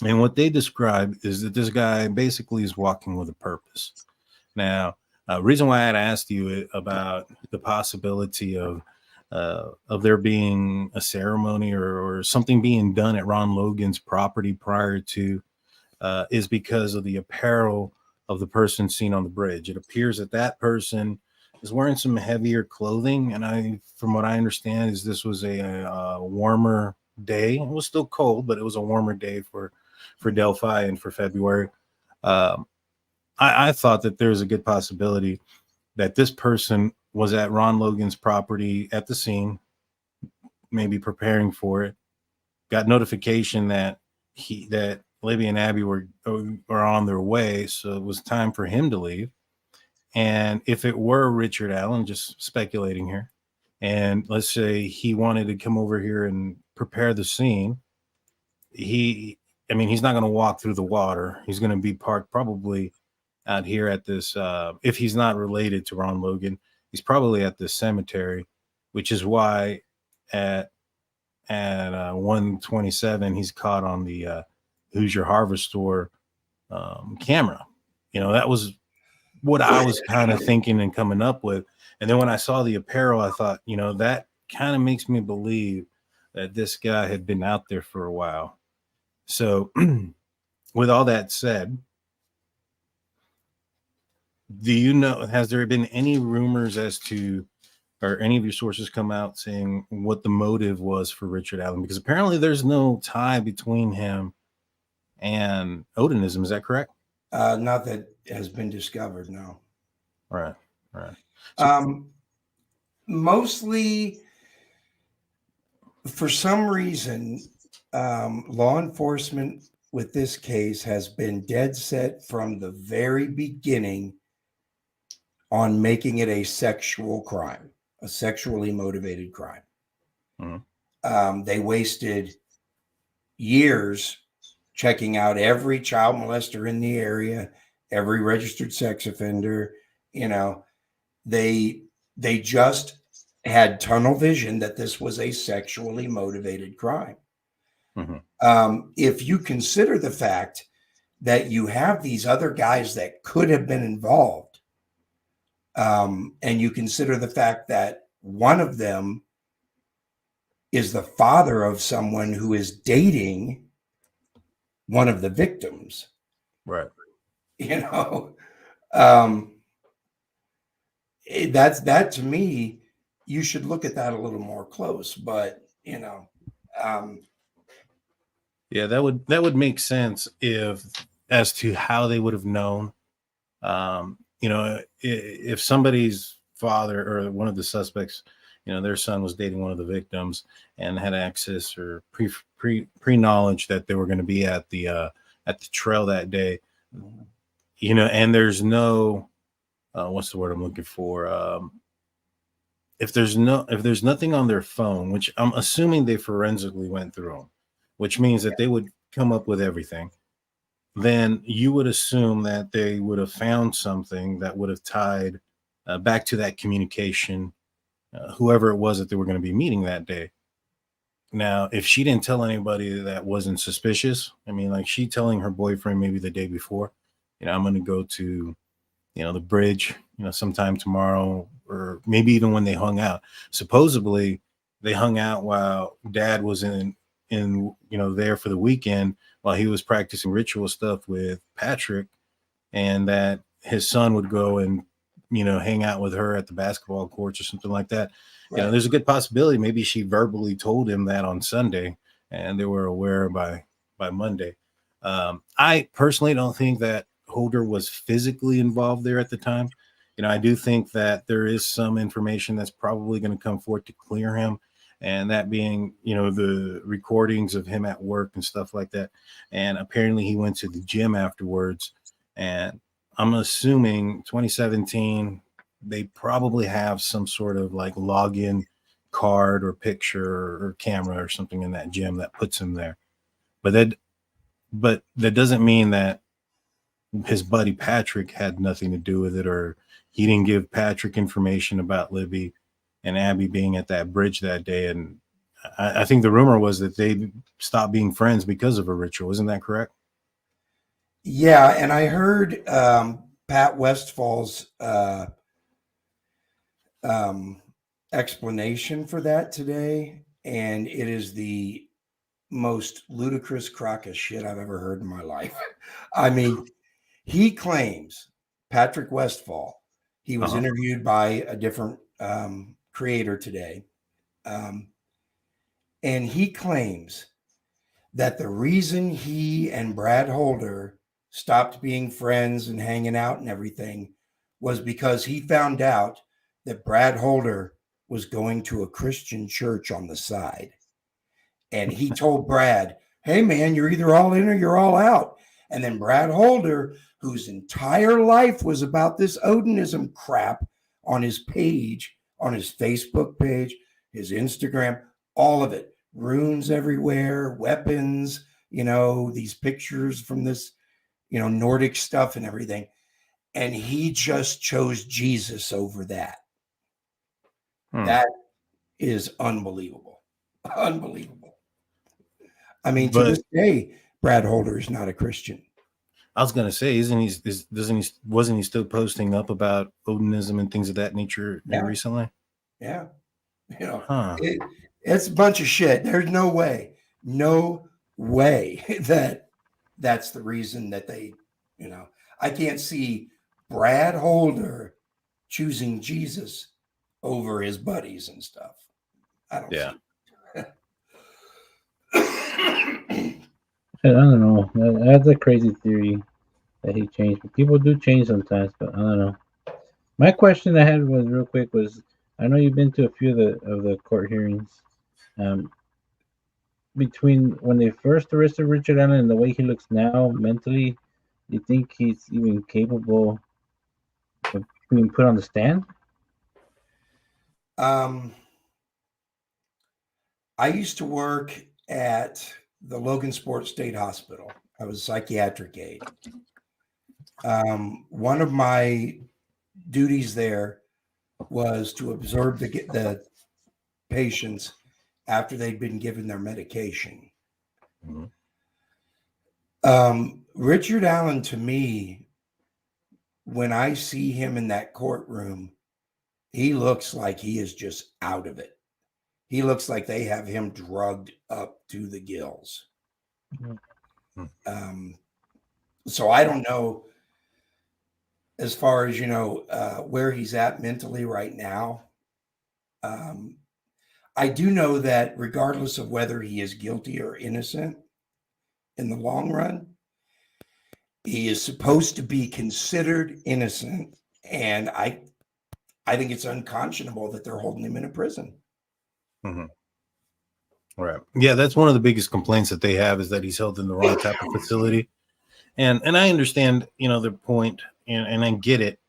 And what they describe is that this guy basically is walking with a purpose. Now, reason why I had asked you about the possibility of there being a ceremony or something being done at Ron Logan's property prior to is because of the apparel of the person seen on the bridge. It appears that person is wearing some heavier clothing, and from what I understand, is this was a warmer day. It was still cold, but it was a warmer day for Delphi and for February. I thought that there's a good possibility that this person was at Ron Logan's property at the scene, maybe preparing for it, got notification that Libby and Abby were on their way, so it was time for him to leave. And if it were Richard Allen, just speculating here, and let's say he wanted to come over here and prepare the scene, he's not going to walk through the water. He's going to be parked probably out here at this, if he's not related to Ron Logan, he's probably at this cemetery, which is why at 1:27 he's caught on the Hoosier Harvest Store camera. That was what I was kind of thinking and coming up with. And then when I saw the apparel, I thought, that kind of makes me believe that this guy had been out there for a while. So with all that said, has there been any rumors as to, or any of your sources come out saying what the motive was for Richard Allen? Because apparently there's no tie between him and Odinism. Is that correct? Not that has been discovered. No. Right. So, mostly for some reason, law enforcement with this case has been dead set from the very beginning on making it a sexual crime, a sexually motivated crime. They wasted years checking out every child molester in the area, every registered sex offender. You know, they just had tunnel vision that this was a sexually motivated crime. If you consider the fact that you have these other guys that could have been involved, and you consider the fact that one of them is the father of someone who is dating one of the victims, right? You know, that to me, you should look at that a little more close. But you know, yeah, that would make sense as to how they would have known. You know, if somebody's father or one of the suspects, you know, their son was dating one of the victims and had access or pre knowledge that they were going to be at the trail that day, you know, and there's no what's the word I'm looking for? If there's nothing on their phone, which I'm assuming they forensically went through them, which means that they would come up with everything, then you would assume that they would have found something that would have tied back to that communication, whoever it was that they were going to be meeting that day. Now, if she didn't tell anybody that wasn't suspicious, I mean, like she telling her boyfriend maybe the day before, you know, I'm going to go to, you know, the bridge, you know, sometime tomorrow, or maybe even when they hung out. Supposedly they hung out while dad was in, you know, there for the weekend while he was practicing ritual stuff with Patrick, and that his son would go and, you know, hang out with her at the basketball courts or something like that. Right. You know, there's a good possibility maybe she verbally told him that on Sunday and they were aware by Monday. I personally don't think that Holder was physically involved there at the time. You know, I do think that there is some information that's probably going to come forth to clear him, and that being, you know, the recordings of him at work and stuff like that. And apparently he went to the gym afterwards, and I'm assuming 2017, they probably have some sort of like login card or picture or camera or something in that gym that puts him there. But that doesn't mean that his buddy Patrick had nothing to do with it, or he didn't give Patrick information about Libby and Abby being at that bridge that day. And I think the rumor was that they stopped being friends because of a ritual. Isn't that correct? Yeah, and I heard Pat Westfall's explanation for that today, and it is the most ludicrous crock of shit I've ever heard in my life. I mean, he claims, Patrick Westfall, he was interviewed by a different creator today, and he claims that the reason he and Brad Holder stopped being friends and hanging out and everything was because he found out that Brad Holder was going to a Christian church on the side. And he told Brad, hey, man, you're either all in or you're all out. And then Brad Holder, whose entire life was about this Odinism crap, on his page, on his Facebook page, his Instagram, all of it, runes everywhere, weapons, you know, these pictures from this, you know, Nordic stuff and everything. And he just chose Jesus over that. That is unbelievable. Unbelievable. I mean, to this day, Brad Holder is not a Christian. I was going to say, wasn't he still posting up about Odinism and things of that nature recently? Yeah. You know, it's a bunch of shit. There's no way that that's the reason that they, you know, I can't see Brad Holder choosing Jesus over his buddies and stuff. I don't see. I don't know. That's a crazy theory that he changed. But people do change sometimes, but I don't know. My question I had was real quick was, I know you've been to a few of the court hearings. Between when they first arrested Richard Allen and the way he looks now mentally, do you think he's even capable of being put on the stand? I used to work at the Logan Sports State Hospital. I was a psychiatric aide. One of my duties there was to observe the patients after they'd been given their medication. Richard Allen, to me, when I see him in that courtroom, he looks like he is just out of it. He looks like they have him drugged up to the gills. So I don't know, as far as, where he's at mentally right now. I do know that regardless of whether he is guilty or innocent, in the long run, he is supposed to be considered innocent. And I think it's unconscionable that they're holding him in a prison. Right. Yeah, that's one of the biggest complaints that they have, is that he's held in the wrong type of facility. And I understand, their point, and I get it.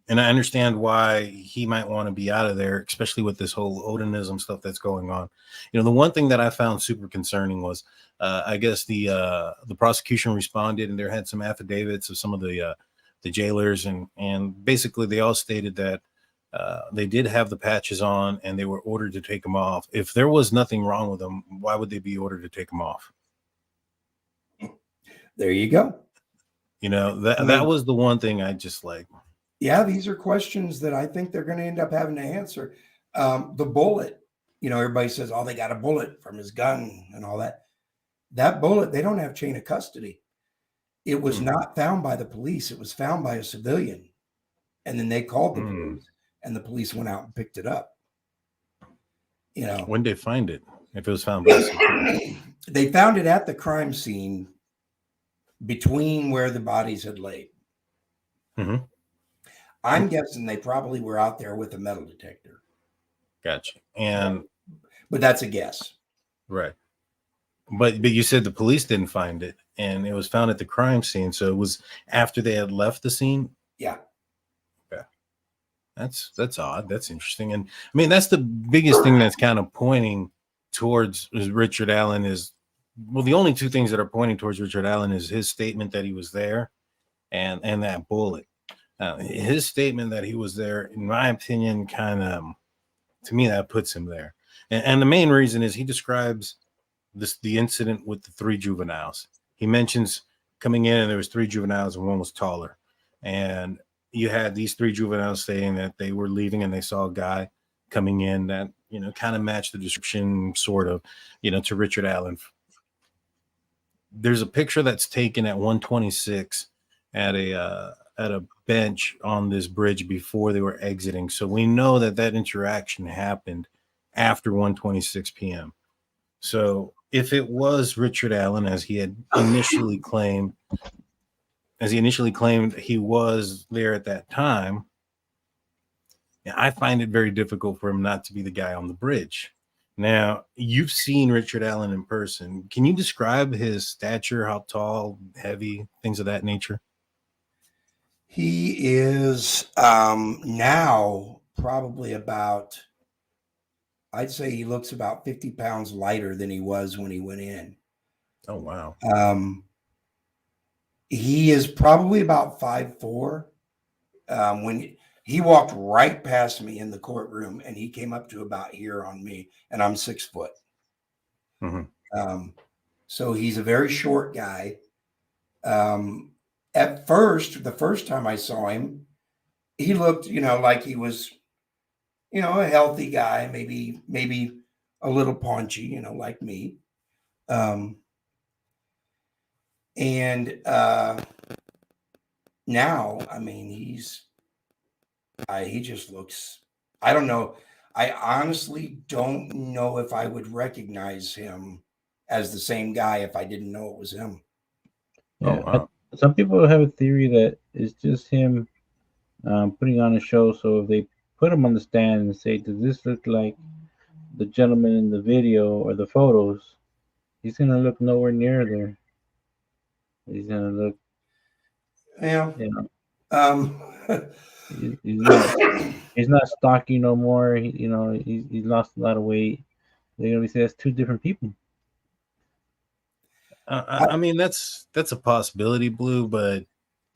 And I understand why he might want to be out of there, especially with this whole Odinism stuff that's going on. The one thing that I found super concerning was, I guess the prosecution responded, and there had some affidavits of some of the jailers, and basically they all stated that they did have the patches on, and they were ordered to take them off. If there was nothing wrong with them, why would they be ordered to take them off? There you go. That was the one thing I just like. Yeah, these are questions that I think they're going to end up having to answer. The bullet, everybody says, oh, they got a bullet from his gun and all that. That bullet, they don't have chain of custody. It was not found by the police. It was found by a civilian. And then they called the police, and the police went out and picked it up. When did they find it? If it was found by civilian? They found it at the crime scene between where the bodies had laid. I'm guessing they probably were out there with a metal detector. Gotcha. But that's a guess. Right. But you said the police didn't find it, and it was found at the crime scene. So it was after they had left the scene? Yeah. Okay. That's odd. That's interesting. And I mean, that's the biggest thing that's kind of pointing towards Richard Allen is, well, the only two things that are pointing towards Richard Allen is his statement that he was there and that bullet. His statement that he was there, in my opinion, kind of, to me, that puts him there. And the main reason is he describes the incident with the 3 juveniles. He mentions coming in and there was 3 juveniles and one was taller. And you had these 3 juveniles saying that they were leaving and they saw a guy coming in that, kind of matched the description, sort of, to Richard Allen. There's a picture that's taken at 126 at a bench on this bridge before they were exiting. So we know that interaction happened after 1:26 p.m. So if it was Richard Allen, as he had initially claimed, he was there at that time, I find it very difficult for him not to be the guy on the bridge. Now, you've seen Richard Allen in person. Can you describe his stature, how tall, heavy, things of that nature? He is now probably about, I'd say he looks about 50 pounds lighter than he was when he went in. Oh, wow. He is probably about 5'4". When he walked right past me in the courtroom, and he came up to about here on me, and I'm 6 foot. So he's a very short guy. At first, the first time I saw him, he looked, like he was, a healthy guy, maybe a little paunchy, like me. And now, I mean, he just looks, I don't know. I honestly don't know if I would recognize him as the same guy if I didn't know it was him. Yeah, wow. Some people have a theory that it's just him putting on a show. So if they put him on the stand and say, does this look like the gentleman in the video or the photos? He's going to look nowhere near there. He's going to look, yeah. Um, he's not stocky no more. He's lost a lot of weight. They're gonna be saying that's two different people. I mean, that's a possibility, Blue, but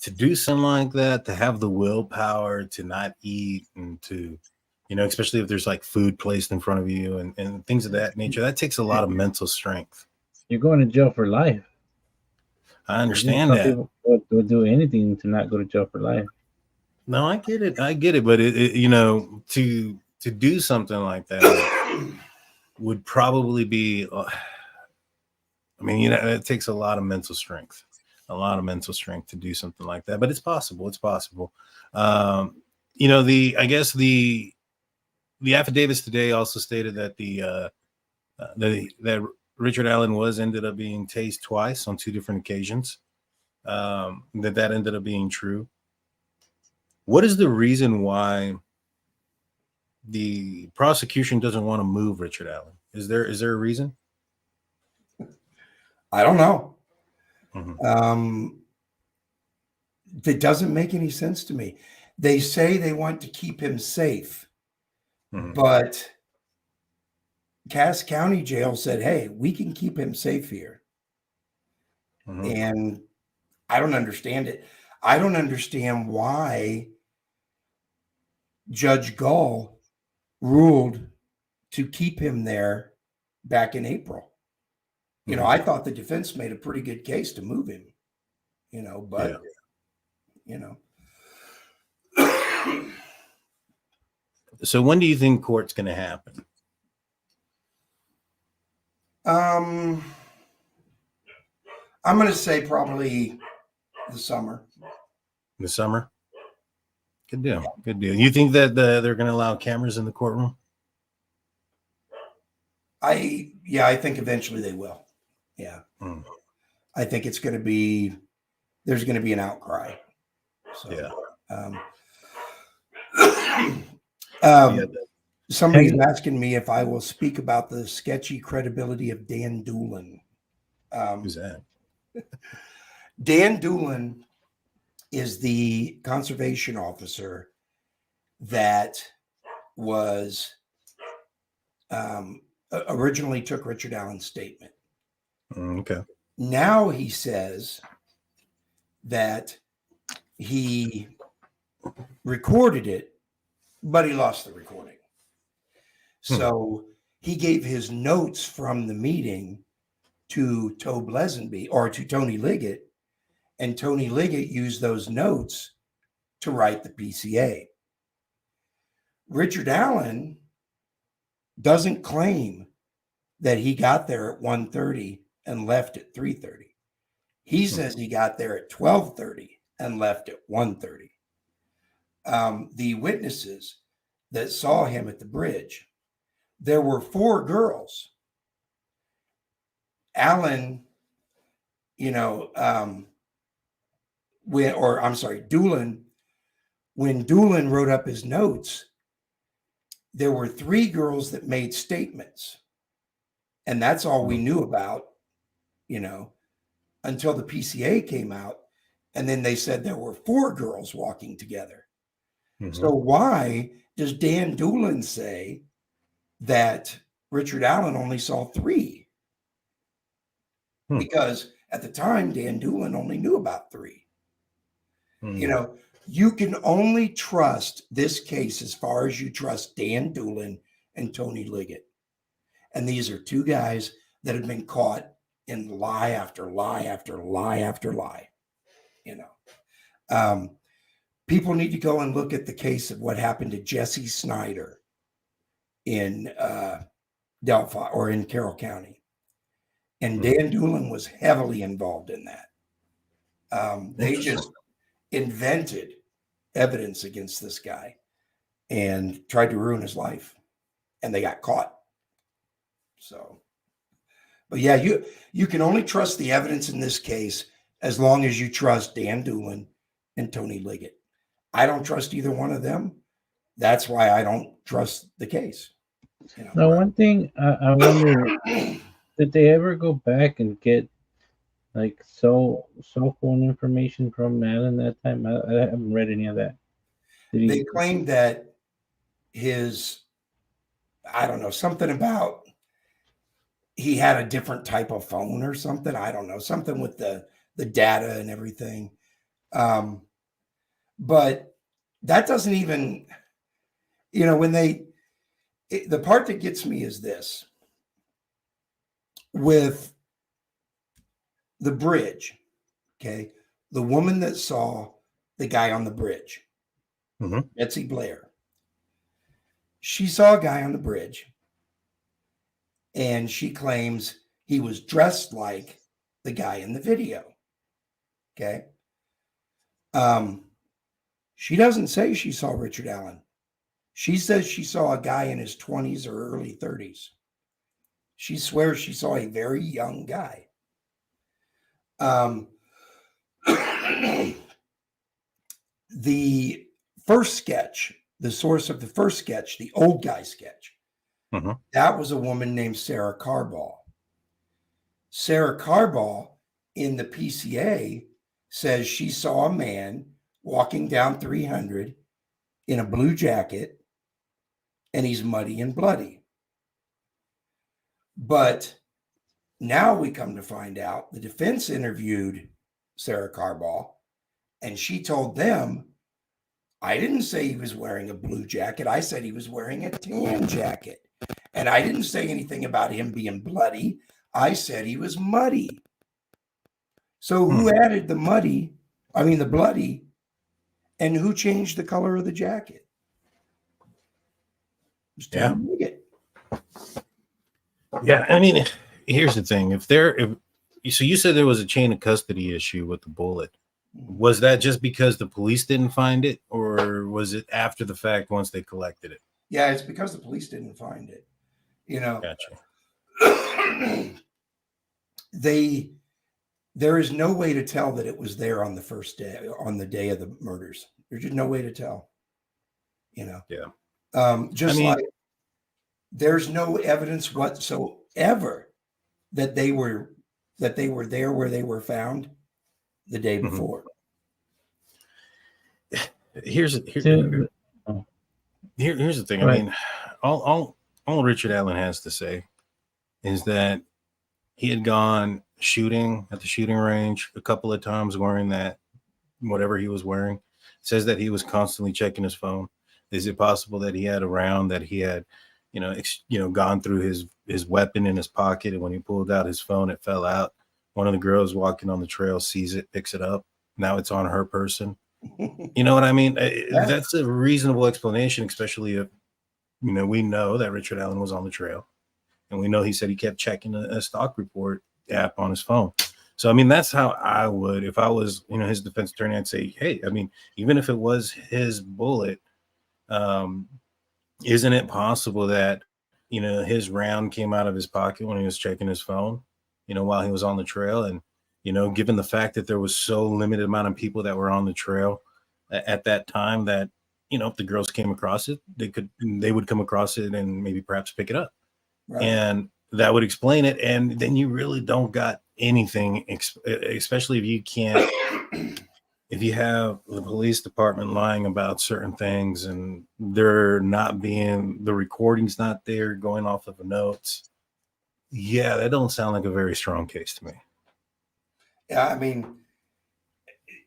to do something like that, to have the willpower to not eat and to, especially if there's like food placed in front of you and things of that nature, that takes a lot of mental strength. You're going to jail for life. I understand Some that. people will do anything to not go to jail for life. No, I get it. But to do something like that would probably be, it takes a lot of mental strength. To do something like that, but it's possible. I guess the affidavits today also stated that that Richard Allen ended up being tased twice on two different occasions. That ended up being true. What is the reason why the prosecution doesn't want to move Richard Allen? Is there a reason? I don't know. Mm-hmm. It doesn't make any sense to me. They say they want to keep him safe, but Cass County Jail said, hey, we can keep him safe here. And I don't understand it. I don't understand why Judge Gull ruled to keep him there back in April. I thought the defense made a pretty good case to move him, but, So when do you think court's going to happen? I'm going to say probably the summer. The summer? Good deal. You think that they're going to allow cameras in the courtroom? I think eventually they will. Yeah. I think there's going to be an outcry. So, somebody's asking me if I will speak about the sketchy credibility of Dan Doolin. Who's that? Dan Doolin is the conservation officer that was originally took Richard Allen's statement. Okay. Now he says that he recorded it, but he lost the recording. So he gave his notes from the meeting to Tobe Lesenby or to Tony Liggett, and Tony Liggett used those notes to write the PCA. Richard Allen doesn't claim that he got there at 1:30 and left at 3:30. He says he got there at 12:30 and left at 1:30. The witnesses that saw him at the bridge, there were 4 girls. Allen, Doolin, when Doolin wrote up his notes, there were 3 girls that made statements. And that's all we knew about, until the PCA came out. And then they said there were 4 girls walking together. So why does Dan Doolin say that Richard Allen only saw 3? Because at the time, Dan Doolin only knew about 3. You can only trust this case as far as you trust Dan Doolin and Tony Liggett. And these are 2 guys that have been caught in lie after lie after lie after lie. People need to go and look at the case of what happened to Jesse Snyder in Delphi or in Carroll County. And Dan Doolin was heavily involved in that. They just invented evidence against this guy and tried to ruin his life, and they got caught. So, but yeah, you can only trust the evidence in this case as long as you trust Dan Doolin and Tony Liggett. I don't trust either one of them. That's why I don't trust the case. Now, one thing I wonder, did they ever go back and get like cell phone information from Allen that time? I haven't read any of that. Did They he? claimed that his, I don't know, something about he had a different type of phone or something. I don't know, something with the data and everything. But that doesn't even, when the part that gets me is this with the bridge. Okay. The woman that saw the guy on the bridge, Betsy Blair, she saw a guy on the bridge and she claims he was dressed like the guy in the video. Okay. She doesn't say she saw Richard Allen. She says she saw a guy in his 20s or early 30s. She swears she saw a very young guy. The first sketch, the source of the first sketch, the old guy sketch, that was a woman named Sarah Carball. Sarah Carball in the PCA says she saw a man walking down 300 in a blue jacket and he's muddy and bloody. But now we come to find out the defense interviewed Sarah Carball and she told them, I didn't say he was wearing a blue jacket. I said he was wearing a tan jacket. And I didn't say anything about him being bloody. I said he was muddy. So who added the bloody, and who changed the color of the jacket? Yeah. Yeah. I mean, here's the thing. So you said there was a chain of custody issue with the bullet. Was that just because the police didn't find it, or was it after the fact once they collected it? Yeah, it's because the police didn't find it. Gotcha. There is no way to tell that it was there on the first day, on the day of the murders. There's just no way to tell. Yeah. Like there's no evidence whatsoever that they were there where they were found the day before. Here's the thing. I mean, all Richard Allen has to say is that he had gone shooting at the shooting range a couple of times wearing that whatever he was wearing. Says that he was constantly checking his phone. Is it possible that he had a round that he had, gone through his weapon in his pocket, and when he pulled out his phone, it fell out? One of the girls walking on the trail sees it, picks it up. Now it's on her person. You know what I mean? Yeah. That's a reasonable explanation, especially if, we know that Richard Allen was on the trail. And we know he said he kept checking a stock report app on his phone. So, I mean, that's how I would, if I was, his defense attorney, I'd say, hey, I mean, even if it was his bullet, isn't it possible that, his round came out of his pocket when he was checking his phone, while he was on the trail? And, given the fact that there was so limited amount of people that were on the trail at that time, that, if the girls came across it, they would come across it and maybe perhaps pick it up. Right. And that would explain it. And then you really don't got anything, especially if you can't, if you have the police department lying about certain things and the recording's not there, going off of the notes. Yeah, that don't sound like a very strong case to me. Yeah, I mean,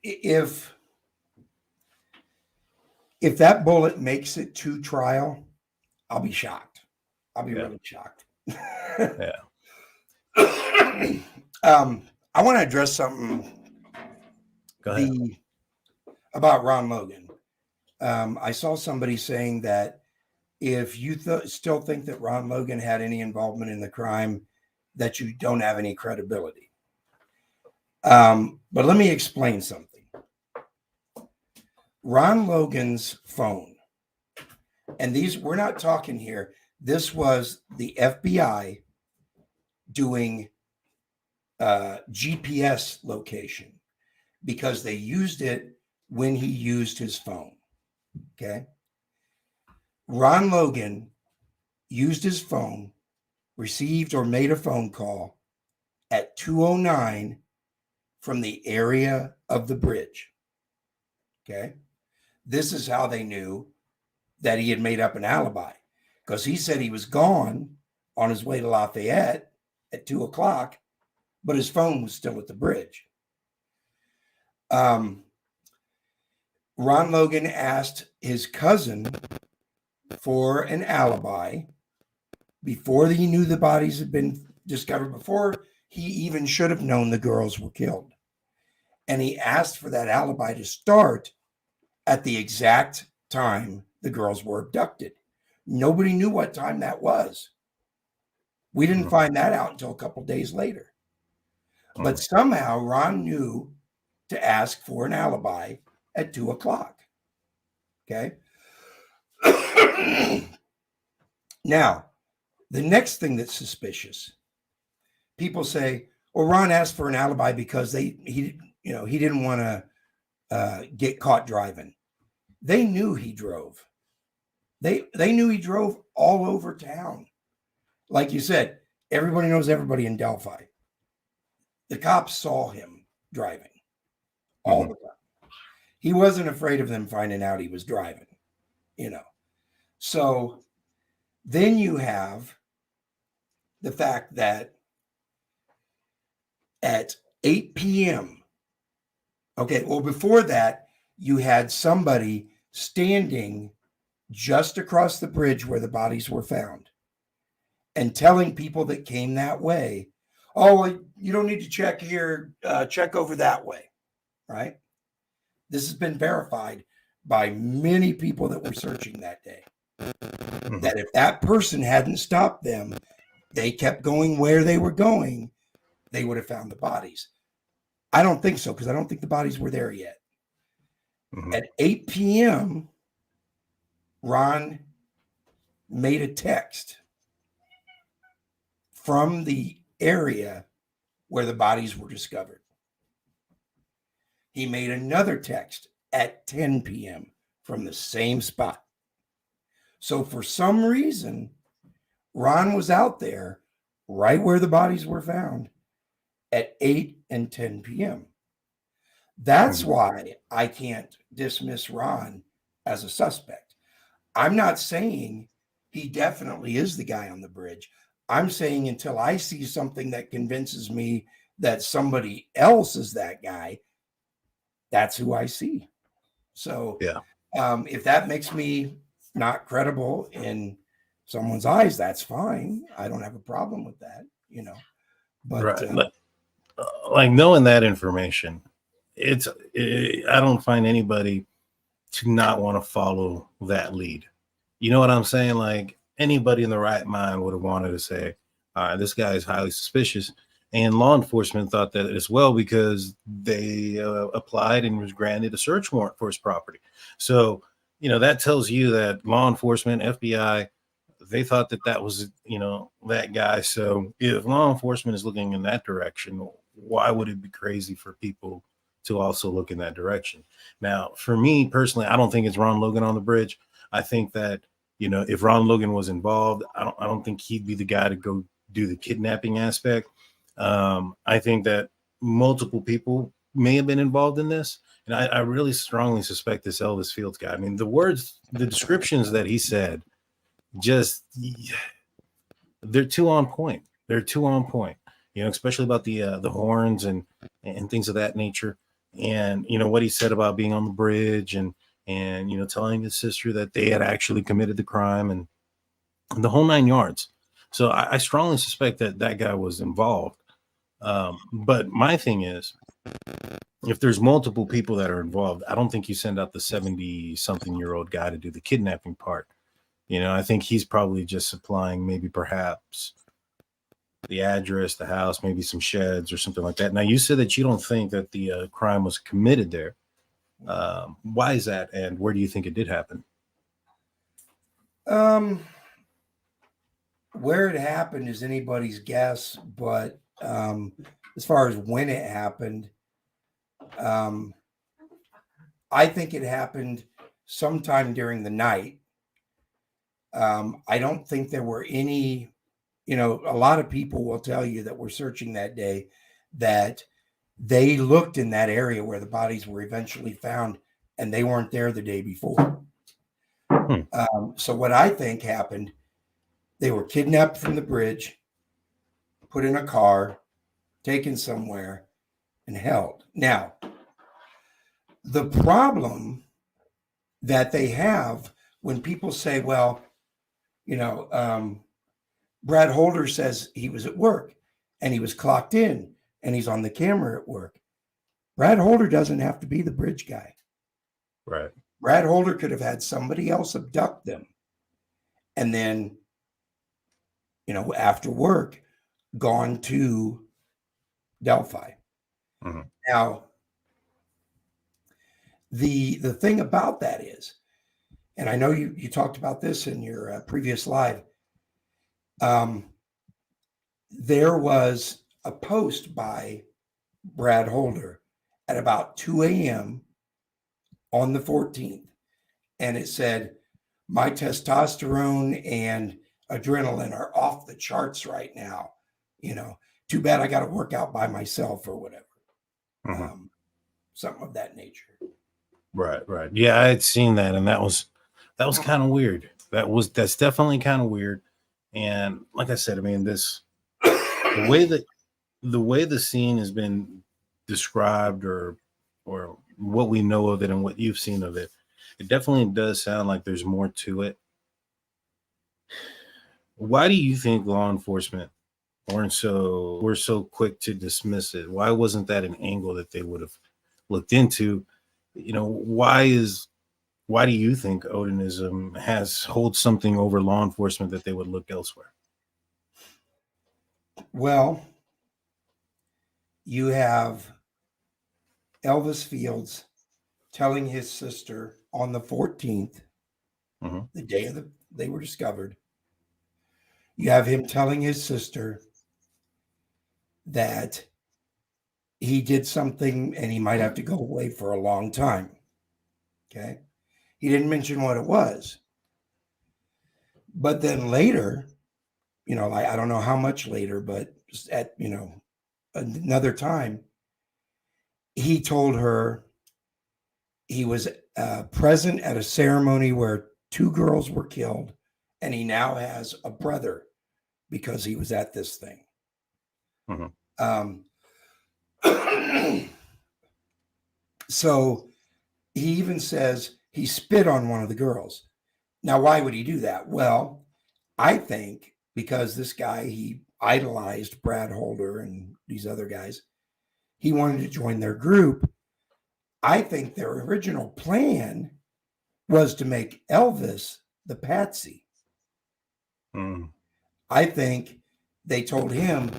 if that bullet makes it to trial, I'll be shocked. I'll be really shocked. Yeah. I want to address something about Ron Logan. I saw somebody saying that if you still think that Ron Logan had any involvement in the crime, that you don't have any credibility. But let me explain something. Ron Logan's phone, and we're not talking here, this was the FBI doing GPS location because they used it when he used his phone. Okay. Ron Logan used his phone, received or made a phone call at 2:09 from the area of the bridge. Okay. This is how they knew that he had made up an alibi, because he said he was gone on his way to Lafayette at 2:00, but his phone was still at the bridge. Ron Logan asked his cousin for an alibi before he knew the bodies had been discovered, before he even should have known the girls were killed. And he asked for that alibi to start at the exact time the girls were abducted. Nobody knew what time that was. We didn't find that out until a couple days later. But somehow Ron knew to ask for an alibi at 2:00. Okay. Now, the next thing that's suspicious, people say, well, Ron asked for an alibi because he didn't want to get caught driving. They knew he drove. They knew he drove all over town. Like you said, everybody knows everybody in Delphi. The cops saw him driving all the time. He wasn't afraid of them finding out he was driving, So then you have the fact that at 8 p.m., okay, well, before that, you had somebody standing just across the bridge where the bodies were found and telling people that came that way, oh, you don't need to check here, check over that way, right? This has been verified by many people that were searching that day. That if that person hadn't stopped them, they kept going where they were going, they would have found the bodies. I don't think so, because I don't think the bodies were there yet. At 8 p.m., Ron made a text from the area where the bodies were discovered. He made another text at 10 p.m. from the same spot. So for some reason, Ron was out there right where the bodies were found at 8 and 10 p.m. That's why I can't dismiss Ron as a suspect. I'm not saying he definitely is the guy on the bridge. I'm saying until I see something that convinces me that somebody else is that guy, that's who I see. So if that makes me not credible in someone's eyes, that's fine. I don't have a problem with that, But like knowing that information, I don't find anybody to not want to follow that lead. You know what I'm saying? Like anybody in the right mind would have wanted to say, all right, this guy is highly suspicious. And law enforcement thought that as well, because they applied and was granted a search warrant for his property. So, that tells you that law enforcement, FBI, they thought that was, that guy. So if law enforcement is looking in that direction, why would it be crazy for people to also look in that direction? Now, for me personally, I don't think it's Ron Logan on the bridge. I think that, if Ron Logan was involved, I don't think he'd be the guy to go do the kidnapping aspect. I think that multiple people may have been involved in this. And I really strongly suspect this Elvis Fields guy. I mean, the descriptions that he said, they're too on point. They're too on point, especially about the horns and things of that nature. And, what he said about being on the bridge and telling his sister that they had actually committed the crime and the whole 9 yards. So I strongly suspect that guy was involved. But my thing is, if there's multiple people that are involved, I don't think you send out the 70-something-year-old guy to do the kidnapping part. I think he's probably just supplying maybe perhaps the address, the house, maybe some sheds or something like that. Now, you said that you don't think that the crime was committed there. Why is that? And where do you think it did happen? Where it happened is anybody's guess, but as far as when it happened, I think it happened sometime during the night. I don't think there were any, a lot of people will tell you that were searching that day that they looked in that area where the bodies were eventually found, and they weren't there the day before. So what I think happened, they were kidnapped from the bridge, put in a car, taken somewhere, and held. Now, the problem that they have when people say, well, Brad Holder says he was at work and he was clocked in and he's on the camera at work. Brad Holder doesn't have to be the bridge guy. Right. Brad Holder could have had somebody else abduct them and then, after work, gone to Delphi. Mm-hmm. Now, the thing about that is, and I know you talked about this in your previous live, there was a post by Brad Holder at about 2 a.m. on the 14th, and it said, my testosterone and adrenaline are off the charts right now. Too bad I got to work out by myself or whatever. Mm-hmm. Something of that nature. Right. Yeah, I had seen that, and that was kind of weird. That's definitely kind of weird. And like I said, I mean, the way the scene has been described, or what we know of it and what you've seen of it, it definitely does sound like there's more to it. Why do you think law enforcement were so quick to dismiss it? Why wasn't that an angle that they would have looked into? Why do you think Odinism holds something over law enforcement that they would look elsewhere? Well, you have Elvis Fields telling his sister on the 14th, mm-hmm. the day they were discovered. You have him telling his sister that he did something and he might have to go away for a long time. Okay. He didn't mention what it was. But then later, I don't know how much later, but just at, another time, he told her he was present at a ceremony where 2 girls were killed, and he now has a brother because he was at this thing. Mm-hmm. So he even says he spit on one of the girls. Now, why would he do that? Well, I think because this guy, he idolized Brad Holder and these other guys. He wanted to join their group. I think their original plan was to make Elvis the patsy. Mm. I think they told him,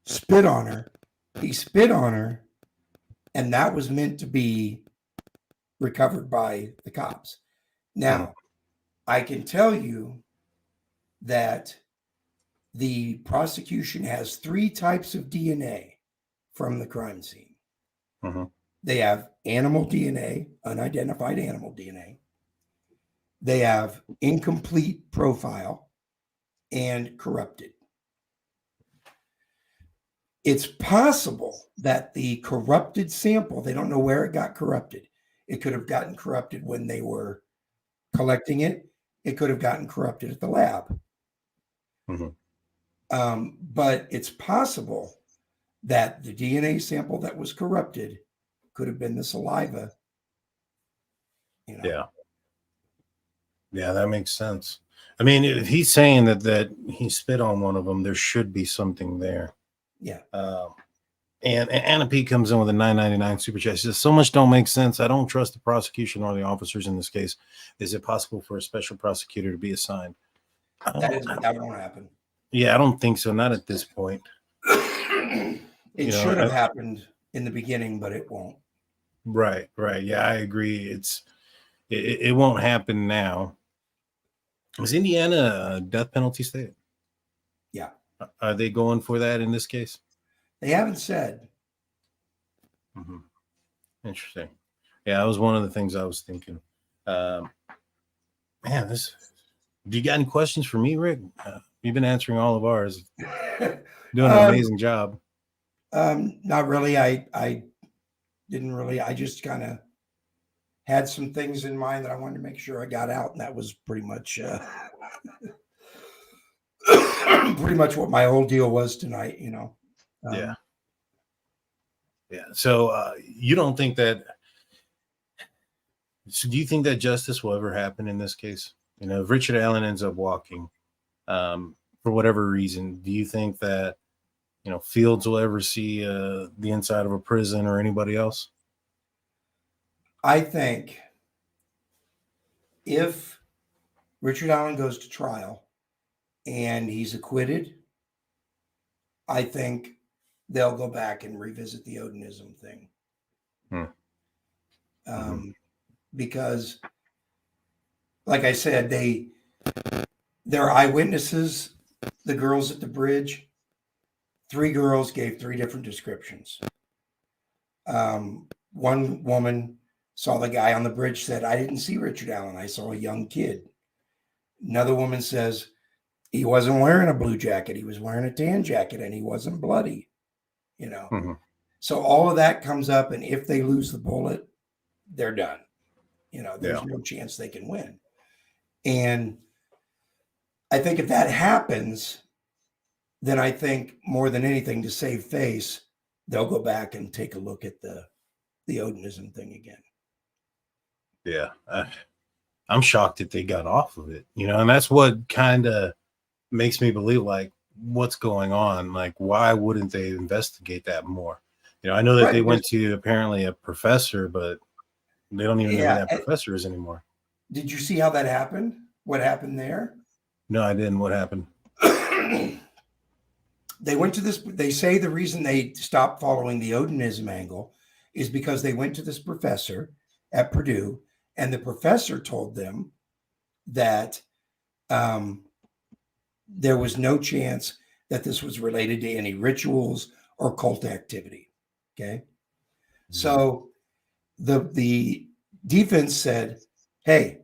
spit on her. He spit on her, and that was meant to be recovered by the cops. Now, I can tell you that the prosecution has 3 types of DNA from the crime scene. Mm-hmm. They have animal DNA, unidentified animal DNA. They have incomplete profile and corrupted. It's possible that the corrupted sample, they don't know where it got corrupted. It could have gotten corrupted when they were collecting it. It could have gotten corrupted at the lab. Mm-hmm. But it's possible that the DNA sample that was corrupted could have been the saliva. Yeah, that makes sense. I mean, if he's saying that he spit on one of them, there should be something there. Yeah. And Anna P comes in with a $9.99 super chat. She says, so much don't make sense. I don't trust the prosecution or the officers in this case. Is it possible for a special prosecutor to be assigned? That won't happen. Yeah, I don't think so. Not at this point. It should have happened in the beginning, but it won't. Right. Yeah, I agree. It won't happen now. Is Indiana a death penalty state? Yeah. Are they going for that in this case? They haven't said. Mm-hmm. Interesting. Yeah, that was one of the things I was thinking. Do you got any questions for me, Rick? You've been answering all of ours. Doing an amazing job. Not really. I didn't really. I just kind of had some things in mind that I wanted to make sure I got out, and that was pretty much pretty much what my whole deal was tonight. Yeah. So you don't think that? So do you think that justice will ever happen in this case? If Richard Allen ends up walking, for whatever reason, do you think that Fields will ever see the inside of a prison or anybody else? I think if Richard Allen goes to trial and he's acquitted, I think they'll go back and revisit the Odinism thing. Because, like I said, they're eyewitnesses, the girls at the bridge. 3 girls gave 3 different descriptions. One woman saw the guy on the bridge, said, I didn't see Richard Allen. I saw a young kid. Another woman says, he wasn't wearing a blue jacket. He was wearing a tan jacket and he wasn't bloody, So all of that comes up. And if they lose the bullet, they're done. There's no chance they can win. And I think if that happens, then I think more than anything, to save face, they'll go back and take a look at the Odinism thing again. Yeah. I'm shocked that they got off of it, and that's what kind of makes me believe, like, what's going on? Like, why wouldn't they investigate that more? I know that they went to apparently a professor, but they don't even know who that professor is anymore. Did you see how that happened? What happened there? No, I didn't. What happened? They went to this. They say the reason they stopped following the Odinism angle is because they went to this professor at Purdue, and the professor told them that there was no chance that this was related to any rituals or cult activity. Okay. So the defense said, hey,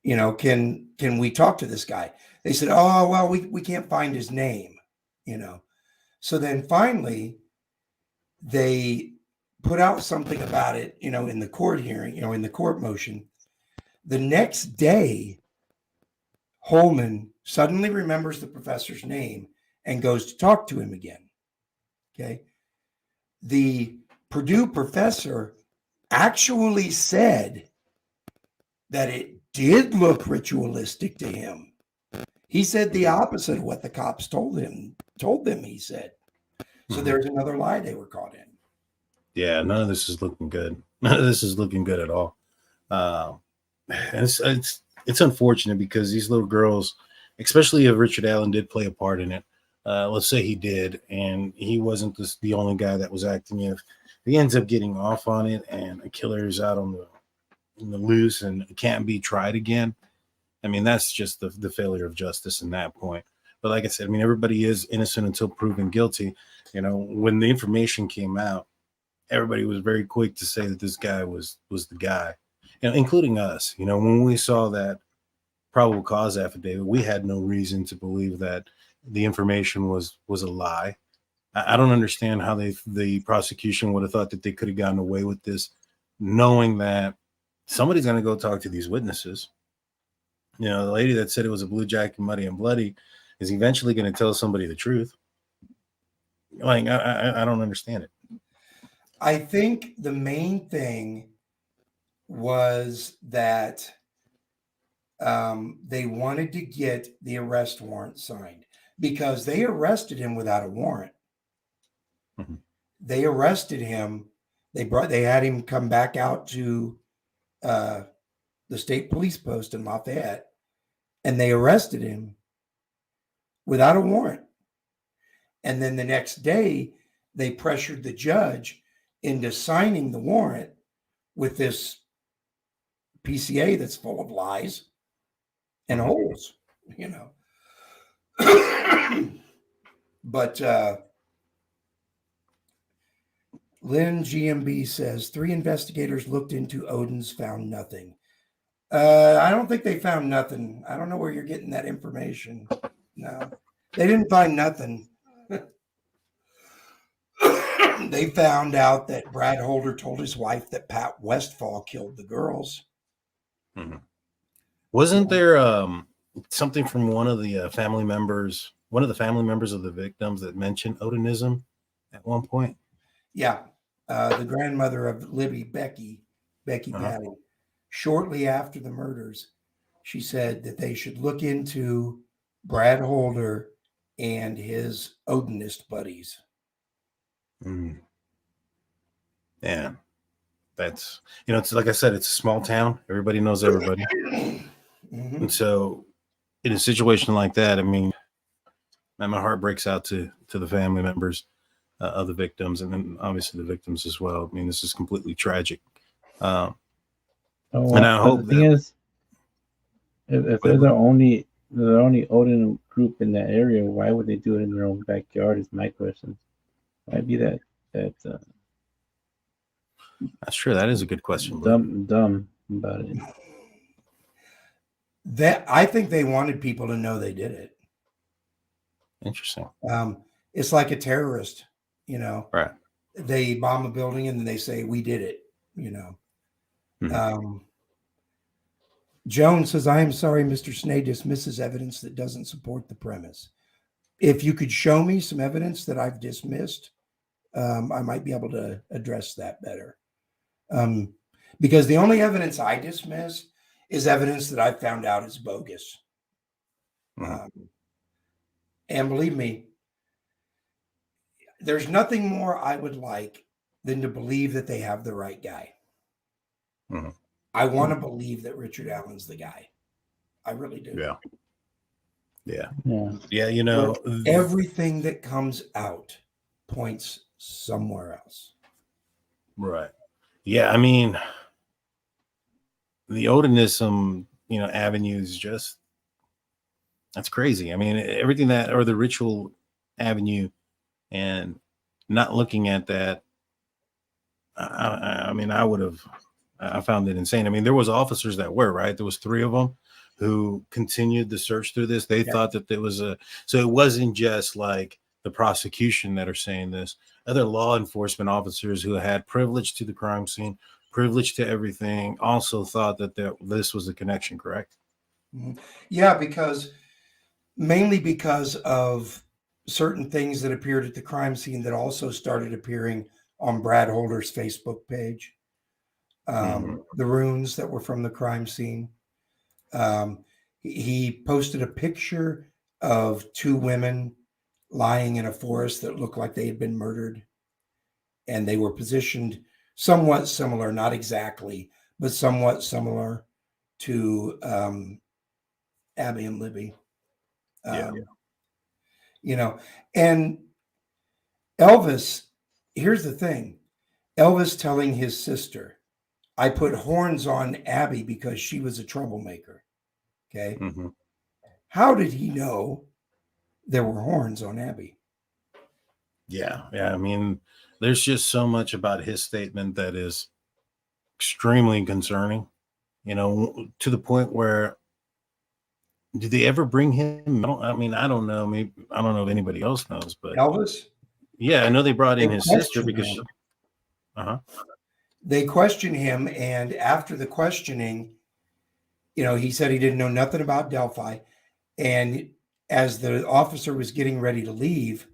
can we talk to this guy? They said, oh, well, we can't find his name, So then finally they put out something about it, in the court hearing, in the court motion. The next day, Holman suddenly remembers the professor's name and goes to talk to him again. Okay. The Purdue professor actually said that it did look ritualistic to him. He said the opposite of what the cops told them, he said. So there's another lie they were caught in. Yeah, none of this is looking good. None of this is looking good at all. It's unfortunate because these little girls, especially if Richard Allen did play a part in it, let's say he did, and he wasn't the only guy that was acting. If he ends up getting off on it and a killer is out on the loose and can't be tried again, I mean, that's just the failure of justice in that point. But like I said, I mean, everybody is innocent until proven guilty. When the information came out, everybody was very quick to say that this guy was the guy, including us. When we saw that probable cause affidavit, we had no reason to believe that the information was a lie. I don't understand how the prosecution would have thought that they could have gotten away with this, knowing that somebody's going to go talk to these witnesses. The lady that said it was a blue jacket, muddy and bloody, is eventually going to tell somebody the truth. Like, I don't understand it. I think the main thing was that they wanted to get the arrest warrant signed because they arrested him without a warrant. Mm-hmm. They arrested him. They had him come back out to the state police post in Lafayette, and they arrested him without a warrant. And then the next day, they pressured the judge into signing the warrant with this PCA that's full of lies and holes, But Lynn GMB says 3 investigators looked into Odin's, found nothing. I don't think they found nothing. I don't know where you're getting that information. No, they didn't find nothing. They found out that Brad Holder told his wife that Pat Westfall killed the girls. Mm-hmm. Wasn't there something from one of the family members of the victims that mentioned Odinism at one point? Yeah. The grandmother of Libby, Becky Patty, shortly after the murders, she said that they should look into Brad Holder and his Odinist buddies. Mm. Yeah. That's, it's like I said, it's a small town. Everybody knows everybody. Mm-hmm. And so in a situation like that, I mean, my heart breaks out to the family members of the victims, and then obviously the victims as well. I mean, this is completely tragic. And I hope the thing is, if they're the only Odin group in that area, why would they do it in their own backyard? Is my question. Why be that that's true. That is a good question. Dumb about it. That I think they wanted people to know they did it. Interesting. It's like a terrorist, Right. They bomb a building and then they say, we did it, Mm-hmm. Joan says, I am sorry, Mr. Snay dismisses evidence that doesn't support the premise. If you could show me some evidence that I've dismissed, I might be able to address that better. Because the only evidence I dismiss is evidence that I found out is bogus. Mm-hmm. And believe me, there's nothing more I would like than to believe that they have the right guy. Mm-hmm. I want to believe that Richard Allen's the guy. I really do. Yeah. But everything that comes out points somewhere else. Right. Yeah. I mean, the Odinism, avenue is just, that's crazy. I mean, everything or the ritual avenue, and not looking at that, I mean, I found it insane. I mean, there was officers that were, right? There was 3 of them who continued the search through this. They thought that there was so it wasn't just like the prosecution that are saying this. Other law enforcement officers who had privilege to the crime scene, privilege to everything, also thought that this was a connection, correct? Mm-hmm. Yeah, mainly because of certain things that appeared at the crime scene that also started appearing on Brad Holder's Facebook page. The runes that were from the crime scene. He posted a picture of 2 women lying in a forest that looked like they had been murdered. And they were positioned somewhat similar, not exactly, but somewhat similar to Abby and Libby. And Elvis, here's the thing. Elvis telling his sister, I put horns on Abby because she was a troublemaker. Okay. Mm-hmm. How did he know there were horns on Abby? Yeah. I mean, there's just so much about his statement that is extremely concerning, to the point where, did they ever bring him? I don't know. Maybe I don't know if anybody else knows, but Elvis? Yeah, I know they brought in his sister because they questioned him, and after the questioning, he said he didn't know nothing about Delphi. And as the officer was getting ready to leave,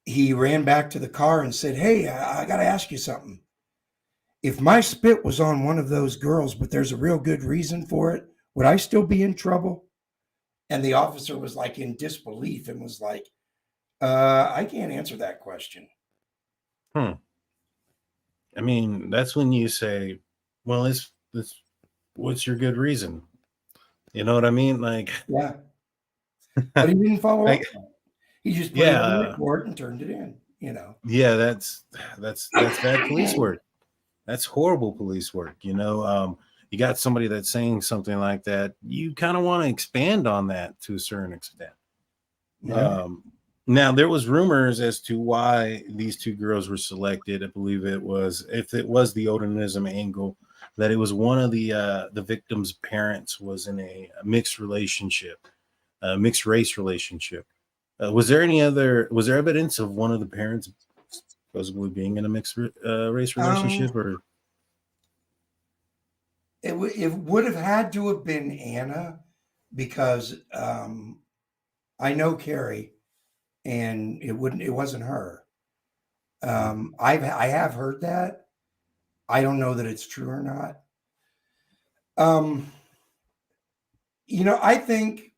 he ran back to the car and said, hey, I got to ask you something. If my spit was on one of those girls, but there's a real good reason for it, would I still be in trouble? And the officer was like in disbelief and was like, I can't answer that question. I mean, that's when you say, well, it's what's your good reason? You know what I mean? Like, yeah. But he didn't follow up. He just put it in the report and turned it in, Yeah, that's bad police work. That's horrible police work. You got somebody that's saying something like that. You kind of want to expand on that to a certain extent. Yeah. Now, there was rumors as to why these 2 girls were selected. I believe if it was the Odinism angle, that it was one of the victim's parents was in a mixed relationship, mixed race relationship. Was there evidence of one of the parents supposedly being in a mixed race relationship, or it would have had to have been Anna, because I know Carrie, and it wasn't her. I have heard that. I don't know that it's true or not. I think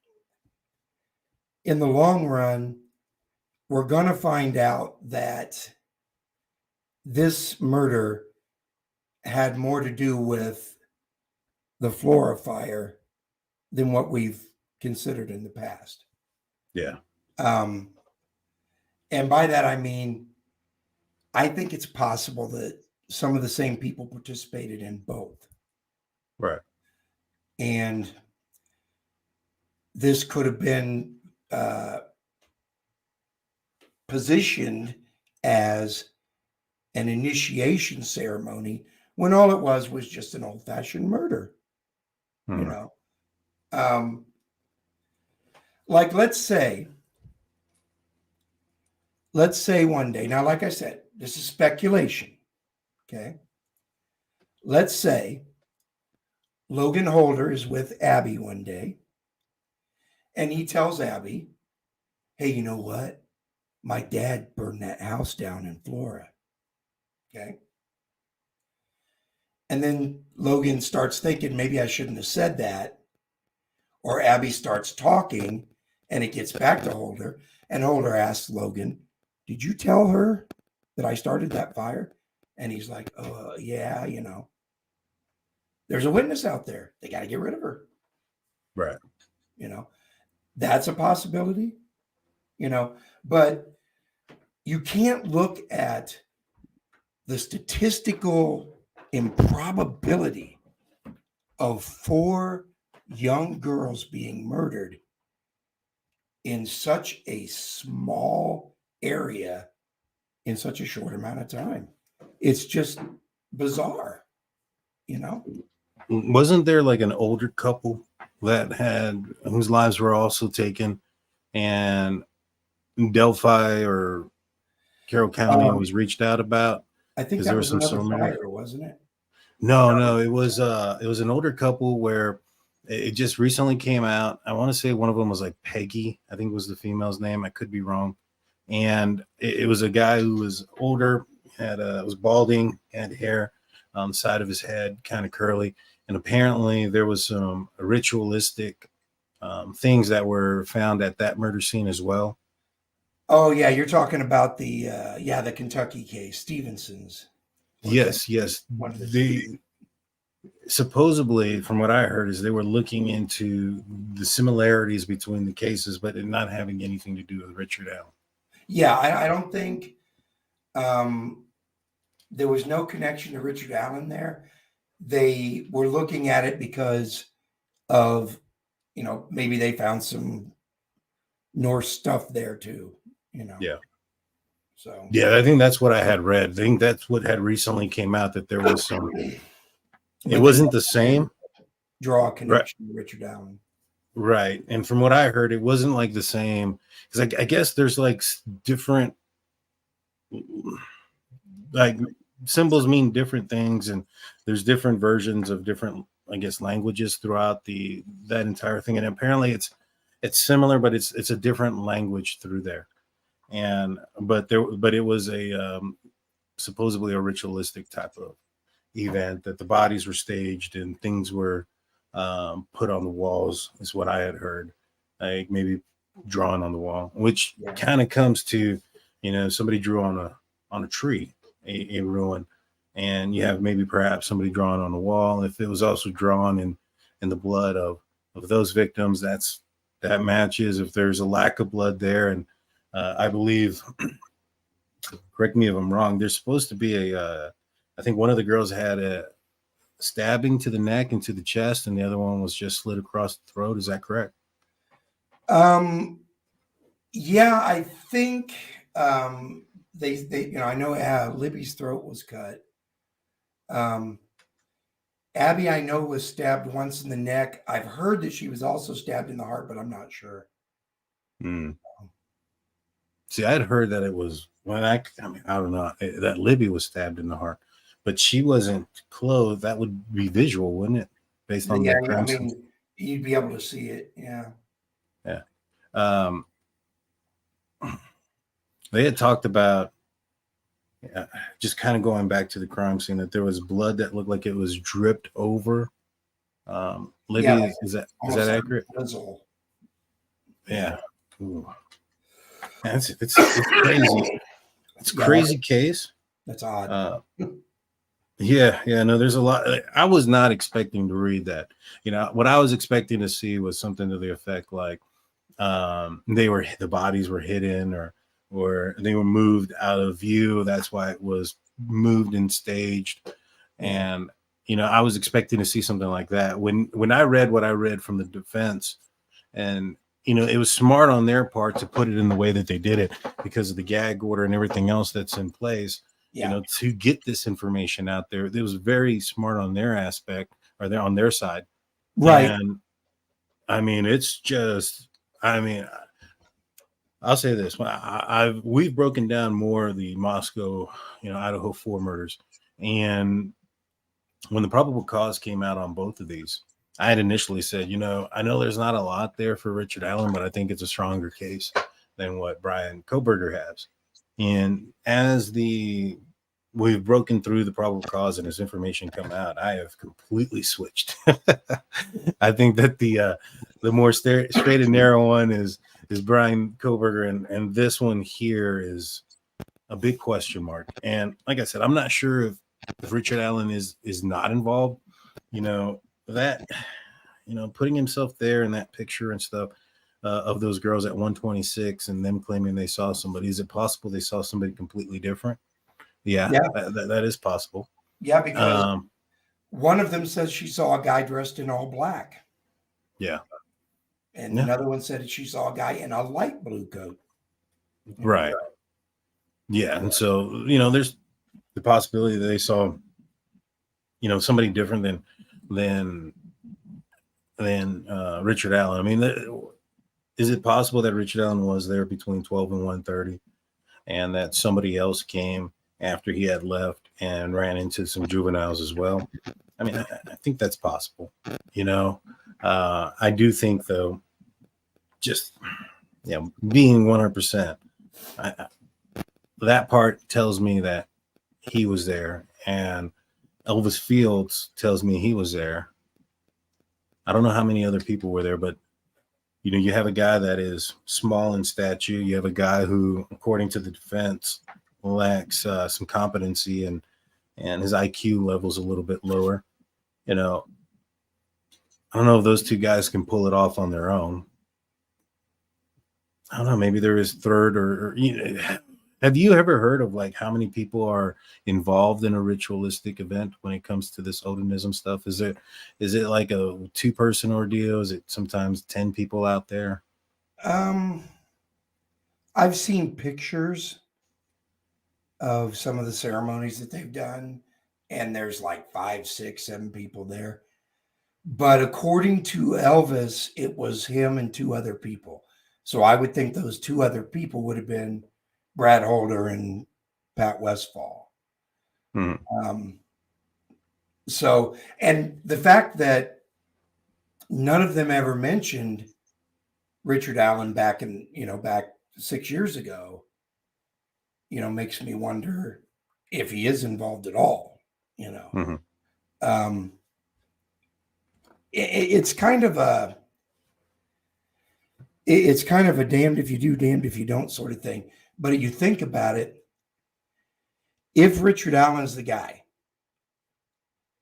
in the long run, we're going to find out that this murder had more to do with the Flora fire than what we've considered in the past. yeah, And by that, I mean, I think it's possible that some of the same people participated in both. right. And this could have been positioned as an initiation ceremony when all it was just an old-fashioned murder. Like let's say one day, now like I said, this is speculation, okay? Let's say Logan Holder is with Abby one day, and he tells Abby, hey, you know what? My dad burned that house down in Florida. Okay. And then Logan starts thinking, maybe I shouldn't have said that. Or Abby starts talking, and it gets back to Holder. And Holder asks Logan, did you tell her that I started that fire? And he's like, yeah, there's a witness out there. They got to get rid of her. Right. That's a possibility, but you can't look at the statistical improbability of 4 young girls being murdered in such a small area in such a short amount of time. It's just bizarre, Wasn't there like an older couple whose lives were also taken, and Delphi or Carroll County was reached out about? I think that was another fire, wasn't it? No, it was an older couple where it just recently came out. I want to say one of them was like Peggy, I think was the female's name. I could be wrong. And it was a guy who was older, was balding, had hair on the side of his head, kind of curly. And apparently there was some ritualistic things that were found at that murder scene as well. Oh yeah, you're talking about the Kentucky case, Stevenson's. Yes. Supposedly, from what I heard, is they were looking into the similarities between the cases, but it not having anything to do with Richard Allen. Yeah, I don't think there was no connection to Richard Allen there. They were looking at it because of, maybe they found some Norse stuff there too, Yeah. So yeah, I think that's what I had read. I think that's what had recently came out, that there was some. It wasn't the same. Draw a connection to Richard Allen. Right. And from what I heard, it wasn't like the same, because I guess there's like different, like symbols mean different things, and there's different versions of different, I guess, languages throughout that entire thing. And apparently it's similar, but it's a different language through there. But it was a supposedly a ritualistic type of event, that the bodies were staged and things were put on the walls, is what I had heard, like maybe drawn on the wall, which kind of comes to, somebody drew on a tree, a ruin, and you have maybe perhaps somebody drawn on the wall. If it was also drawn in the blood of those victims, that matches. If there's a lack of blood there, and I believe, correct me if I'm wrong, there's supposed to be I think one of the girls had a stabbing to the neck and to the chest, and the other one was just slit across the throat. Is that correct? Yeah, I think they I know Libby's throat was cut. Abby, I know, was stabbed once in the neck. I've heard that she was also stabbed in the heart, but I'm not sure. See, I'd heard that it was when I mean, I don't know, that Libby was stabbed in the heart, but she wasn't clothed. That would be visual, wouldn't it? Based on Yeah, the crime I scene. mean, you'd be able to see it. Yeah. Yeah. They had talked about just kind of going back to the crime scene that there was blood that looked like it was dripped over. Libby, Yeah, like is that almost like accurate? drizzle. Yeah. Ooh. Man, it's crazy. It's a crazy case. That's odd. Yeah, no, there's a lot. I was not expecting to read that. What I was expecting to see was something to the effect like the bodies were hidden or they were moved out of view. That's why it was moved and staged. And I was expecting to see something like that. When I read what I read from the defense, and it was smart on their part to put it in the way that they did it because of the gag order and everything else that's in place. To get this information out there, it was very smart on their aspect, or they're on their side. Right. And I mean, it's just, I'll say this: we've broken down more of the Moscow, Idaho 4 murders, and when the probable cause came out on both of these, I had initially said, I know there's not a lot there for Richard Allen, but I think it's a stronger case than what Brian Kohberger has. And as we've broken through the probable cause and this information come out, I have completely switched. I think that the more straight and narrow one is Brian Kohberger, and this one here is a big question mark. And like I said, I'm not sure if Richard Allen is not involved. That putting himself there in that picture and stuff of those girls at 126 and them claiming they saw somebody. Is it possible they saw somebody completely different? Yeah. That is possible. Yeah, because one of them says she saw a guy dressed in all black. Yeah. And another one said she saw a guy in a light blue coat. Right. Yeah. And so, there's the possibility that they saw, somebody different than Richard Allen. I mean, is it possible that Richard Allen was there between 12 and 1:30 and that somebody else came after he had left and ran into some juveniles as well? I mean, I think that's possible. I do think, though, just being 100%, that part tells me that he was there, and Elvis Fields tells me he was there. I don't know how many other people were there, but you have a guy that is small in stature. You have a guy who, according to the defense, lacks some competency and his IQ level's a little bit lower. I don't know if those two guys can pull it off on their own. I don't know. Maybe there is third or have you ever heard of like how many people are involved in a ritualistic event when it comes to this Odinism stuff? Is it like a 2-person ordeal? Is it sometimes 10 people out there? I've seen pictures of some of the ceremonies that they've done, and there's like 5, 6, 7 people there. But according to Elvis, it was him and 2 other people. So I would think those 2 other people would have been Brad Holder and Pat Westfall. So, and the fact that none of them ever mentioned Richard Allen back 6 years ago, makes me wonder if he is involved at all. It's kind of a damned if you do, damned if you don't sort of thing. But you think about it, if Richard Allen's the guy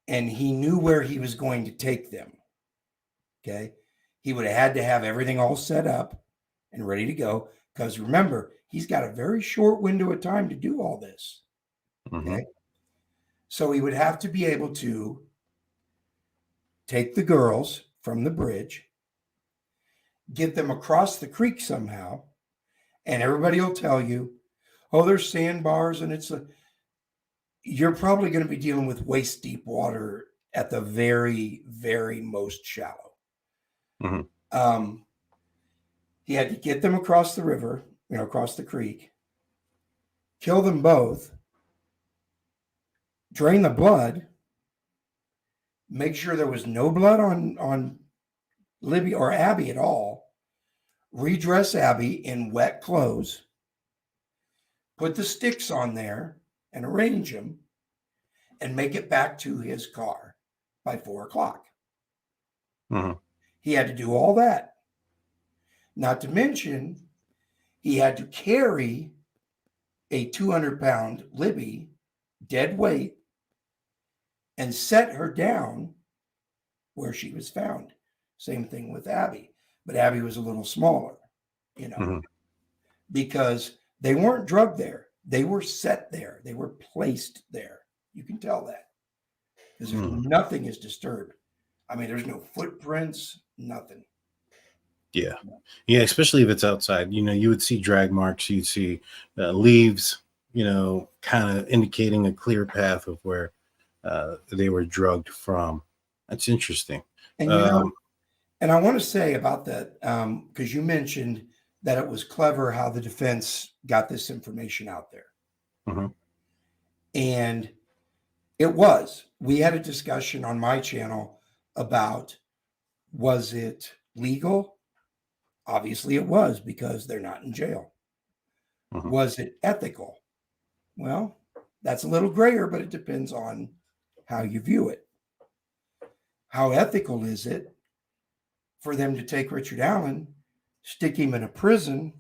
and he knew where he was going to take them, okay, he would have had to have everything all set up and ready to go. Because remember, he's got a very short window of time to do all this. Okay. So he would have to be able to take the girls from the bridge, get them across the creek somehow, and everybody will tell you, oh, there's sandbars and you're probably going to be dealing with waist deep water at the very, very most shallow. He had to get them across the river. across the creek, kill them both, drain the blood, make sure there was no blood on Libby or Abby at all, redress Abby in wet clothes, put the sticks on there and arrange them, and make it back to his car by 4 o'clock. Mm-hmm. He had to do all that. Not to mention, he had to carry a 200-pound Libby, dead weight, and set her down where she was found. Same thing with Abby. But Abby was a little smaller, because they weren't drugged there. They were set there. They were placed there. You can tell that. Because nothing is disturbed. I mean, there's no footprints, nothing. Yeah. Yeah, especially if it's outside. You would see drag marks. You'd see leaves, kind of indicating a clear path of where they were drugged from. That's interesting. And, and I want to say about that, because you mentioned that it was clever how the defense got this information out there. Mm-hmm. And it was. We had a discussion on my channel about, was it legal? Obviously it was, because they're not in jail. Mm-hmm. Was it ethical? Well, that's a little grayer, but it depends on how you view it. How ethical is it for them to take Richard Allen, stick him in a prison,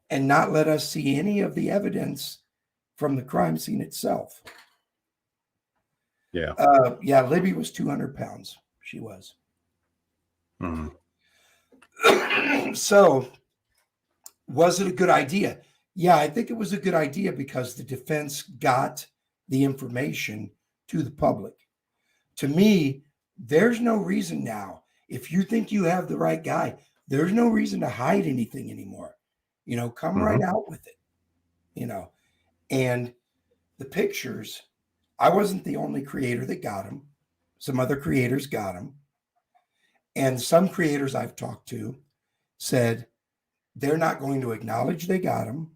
and not let us see any of the evidence from the crime scene itself? Yeah. Yeah, Libby was 200 pounds. She was. Mm-hmm. So, was it a good idea? Yeah, I think it was a good idea because the defense got the information to the public. To me, there's no reason now. If you think you have the right guy, there's no reason to hide anything anymore. Come right out with it. And the pictures, I wasn't the only creator that got them. Some other creators got them. And some creators I've talked to said they're not going to acknowledge they got them.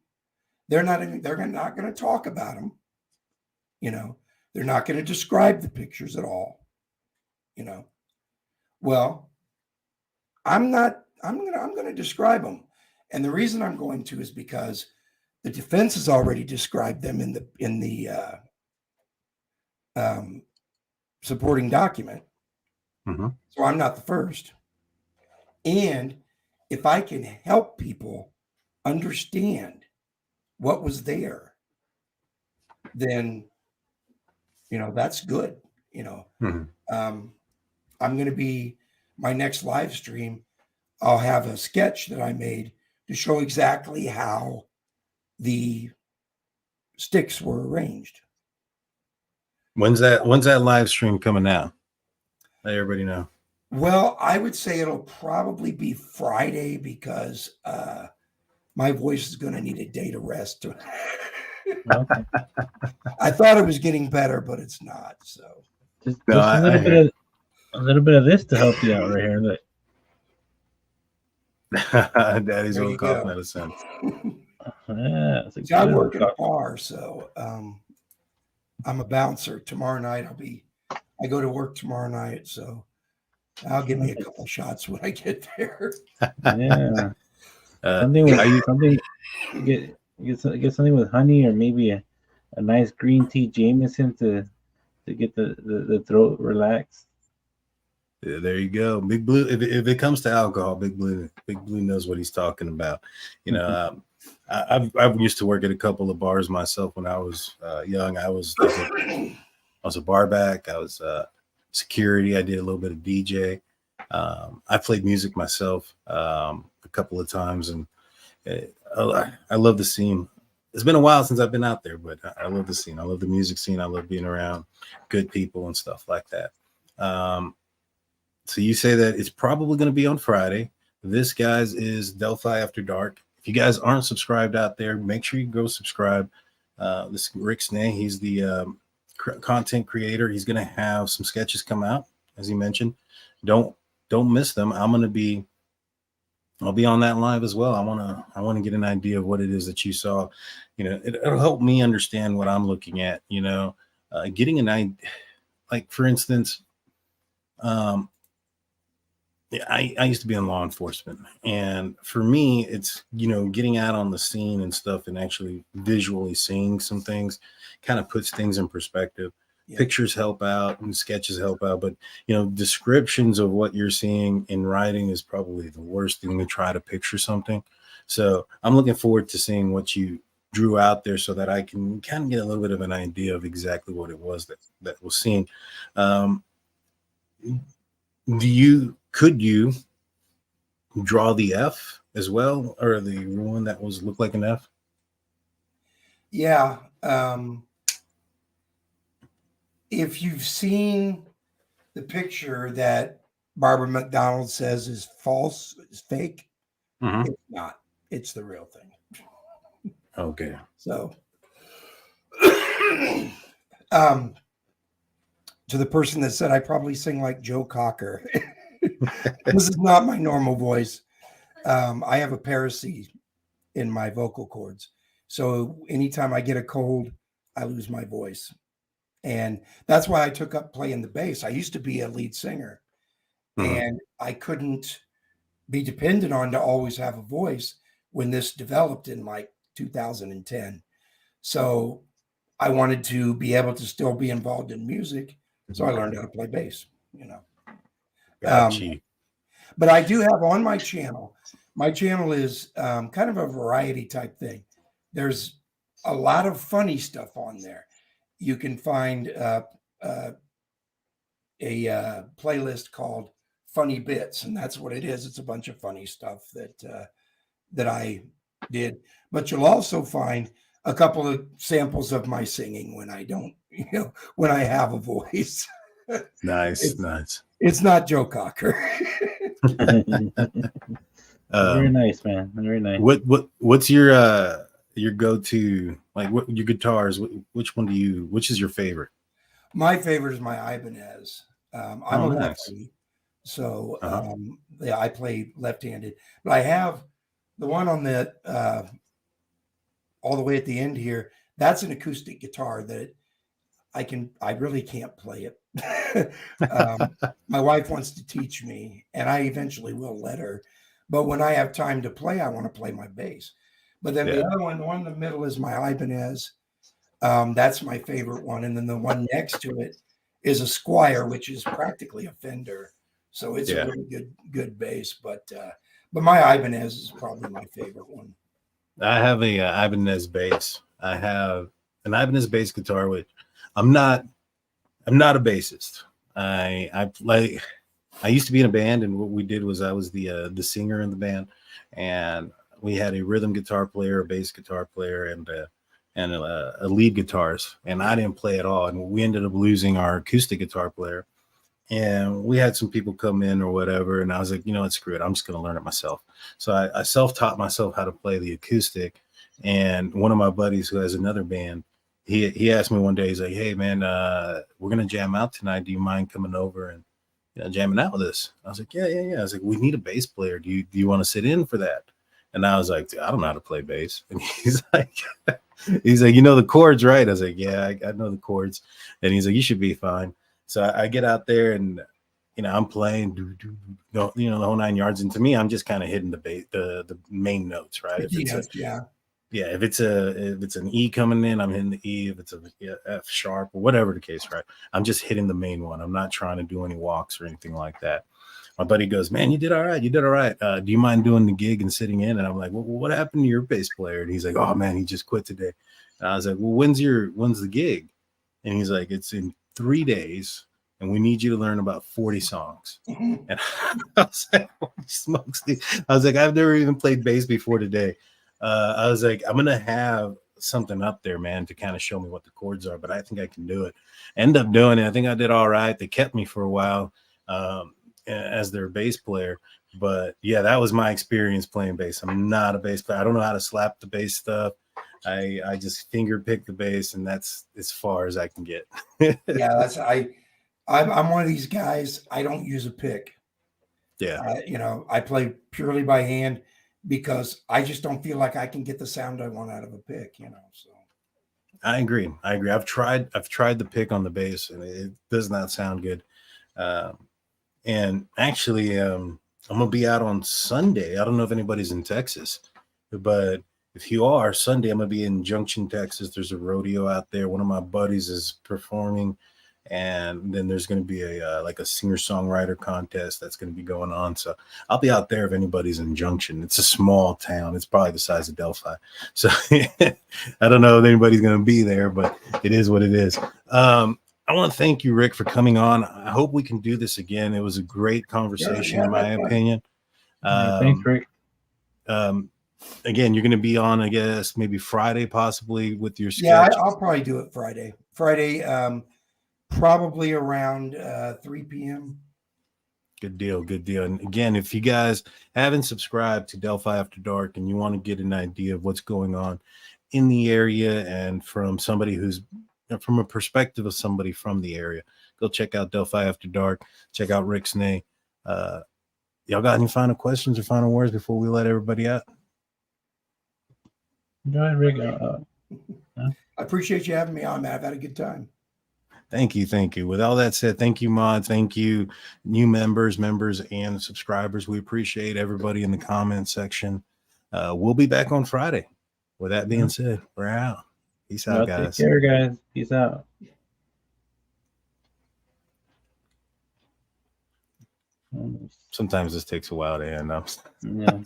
They're not going to talk about them. They're not going to describe the pictures at all. Well, I'm going to describe them. And the reason I'm going to is because the defense has already described them in the supporting document. Mm-hmm. So I'm not the first. And if I can help people understand what was there, then, that's good. Mm-hmm. I'm going to be, my next live stream, I'll have a sketch that I made to show exactly how the sticks were arranged. When's that live stream coming out? Let everybody know. Well, I would say it'll probably be Friday because my voice is going to need a day to rest. Okay. I thought it was getting better, but it's not. So just a little bit of this to help you out right here. Look. Daddy's old cough medicine. Yeah, see, I work at a bar, so I'm a bouncer. Tomorrow night I go to work tomorrow night, so I'll give me a couple shots when I get there. Yeah. Get something with honey, or maybe a nice green tea Jameson to get the throat relaxed. Yeah, there you go. Big Blue. If it comes to alcohol, Big Blue knows what he's talking about. I've used to work at a couple of bars myself when I was young. I was a bar back. I was security. I did a little bit of DJ. I played music myself a couple of times, and I love the scene. It's been a while since I've been out there, but I love the scene. I love the music scene. I love being around good people and stuff like that. So you say that it's probably going to be on Friday. This, guys, is Delphi After Dark. If you guys aren't subscribed out there, make sure you go subscribe. This is Rick Snay. He's the content creator. He's going to have some sketches come out, as he mentioned. Don't miss them. I'm going to be I'll be on that live as well. I want to get an idea of what it is that you saw. It'll help me understand what I'm looking at. Getting an idea, like for instance, I used to be in law enforcement, and for me, it's getting out on the scene and stuff, and actually visually seeing some things, kind of puts things in perspective. Yeah. Pictures help out and sketches help out, but descriptions of what you're seeing in writing is probably the worst thing to try to picture something. So I'm looking forward to seeing what you drew out there, so that I can kind of get a little bit of an idea of exactly what it was that was seen. Could you draw the F as well, or the one that looked like an F? Yeah. If you've seen the picture that Barbara McDonald says is false, is fake, It's not. It's the real thing. Okay. So, to the person that said I probably sing like Joe Cocker, this is not my normal voice. I have a paresy in my vocal cords. So anytime I get a cold, I lose my voice. And that's why I took up playing the bass. I used to be a lead singer, and I couldn't be dependent on to always have a voice when this developed in like 2010. So I wanted to be able to still be involved in music. So I learned how to play bass, Gotcha. But I do have on my channel is kind of a variety type thing. There's a lot of funny stuff on there. You can find a playlist called Funny Bits, and that's what it is. It's a bunch of funny stuff that I did. But you'll also find a couple of samples of my singing when I don't, when I have a voice. Nice. It's not Joe Cocker. Very nice, man. Very nice. What's your go-to, like what your guitars? Which is your favorite? My favorite is my Ibanez. I'm a lefty, so I play left-handed. But I have the one on the all the way at the end here. That's an acoustic guitar that I really can't play it. My wife wants to teach me, and I eventually will let her. But when I have time to play, I want to play my bass. But then the other one, the one in the middle is my Ibanez. That's my favorite one. And then the one next to it is a Squire, which is practically a Fender. So it's a really good bass. But my Ibanez is probably my favorite one. I have a Ibanez bass. I have an Ibanez bass guitar, which I'm not a bassist. I used to be in a band, and what we did was I was the singer in the band, and we had a rhythm guitar player, a bass guitar player, and a lead guitarist, and I didn't play at all. And we ended up losing our acoustic guitar player, and we had some people come in or whatever, and I was like, screw it, I'm just going to learn it myself. So I self-taught myself how to play the acoustic. And one of my buddies who has another band, he asked me one day, he's like, hey man, we're going to jam out tonight. Do you mind coming over and jamming out with us? I was like, yeah. I was like, we need a bass player. Do you want to sit in for that? And I was like, I don't know how to play bass. And he's like, the chords, right? I was like, yeah, I know the chords. And he's like, you should be fine. So I get out there, and I'm playing, the whole 9 yards. And to me, I'm just kind of hitting the main notes, right? If it's an E coming in, I'm hitting the E. If it's a F sharp or whatever the case, right? I'm just hitting the main one. I'm not trying to do any walks or anything like that. My buddy goes, man, you did all right. Do you mind doing the gig and sitting in? And I'm like, well, what happened to your bass player? And he's like, oh man, he just quit today. And I was like, well, when's the gig? And he's like, it's in 3 days, and we need you to learn about 40 songs. And I was like, holy smokes. I was like, I've never even played bass before today. I was like, I'm going to have something up there, man, to kind of show me what the chords are, but I think I can do it. End up doing it. I think I did all right. They kept me for a while as their bass player. But yeah, that was my experience playing bass. I'm not a bass player. I don't know how to slap the bass stuff. I just finger pick the bass, and that's as far as I can get. Yeah, I'm one of these guys. I don't use a pick. Yeah. You know, I play purely by hand because I just don't feel like I can get the sound I want out of a pick, you know. So I agree. I've tried the pick on the bass, and it does not sound good. And actually, I'm gonna be out on Sunday. I don't know if anybody's in Texas, but if you are, Sunday I'm gonna be in Junction, Texas. There's a rodeo out there. One of my buddies is performing, and then there's gonna be a like a singer-songwriter contest that's gonna be going on. So I'll be out there if anybody's in Junction. It's a small town. It's probably the size of Delphi. So I don't know if anybody's gonna be there, but it is what it is. I want to thank you, Rick, for coming on. I hope we can do this again. It was a great conversation, in my opinion. Thanks, Rick. Again, you're going to be on, I guess, maybe Friday, possibly with your sketch. yeah, I'll probably do it Friday. Probably around 3 p.m. Good deal. Good deal. And again, if you guys haven't subscribed to Delphi After Dark and you want to get an idea of what's going on in the area and from somebody who's from a perspective of somebody from the area, go check out Delphi After Dark. Check out Rick Snay. Y'all got any final questions or final words before we let everybody out? Go ahead, Rick. I appreciate you having me on, man. I've had a good time. Thank you. Thank you. With all that said, thank you, Mod. Thank you, new members, and subscribers. We appreciate everybody in the comment section. We'll be back on Friday. With that being said, we're out. Peace out, guys. Take care, guys. Peace out. Sometimes this takes a while to end up. Yeah.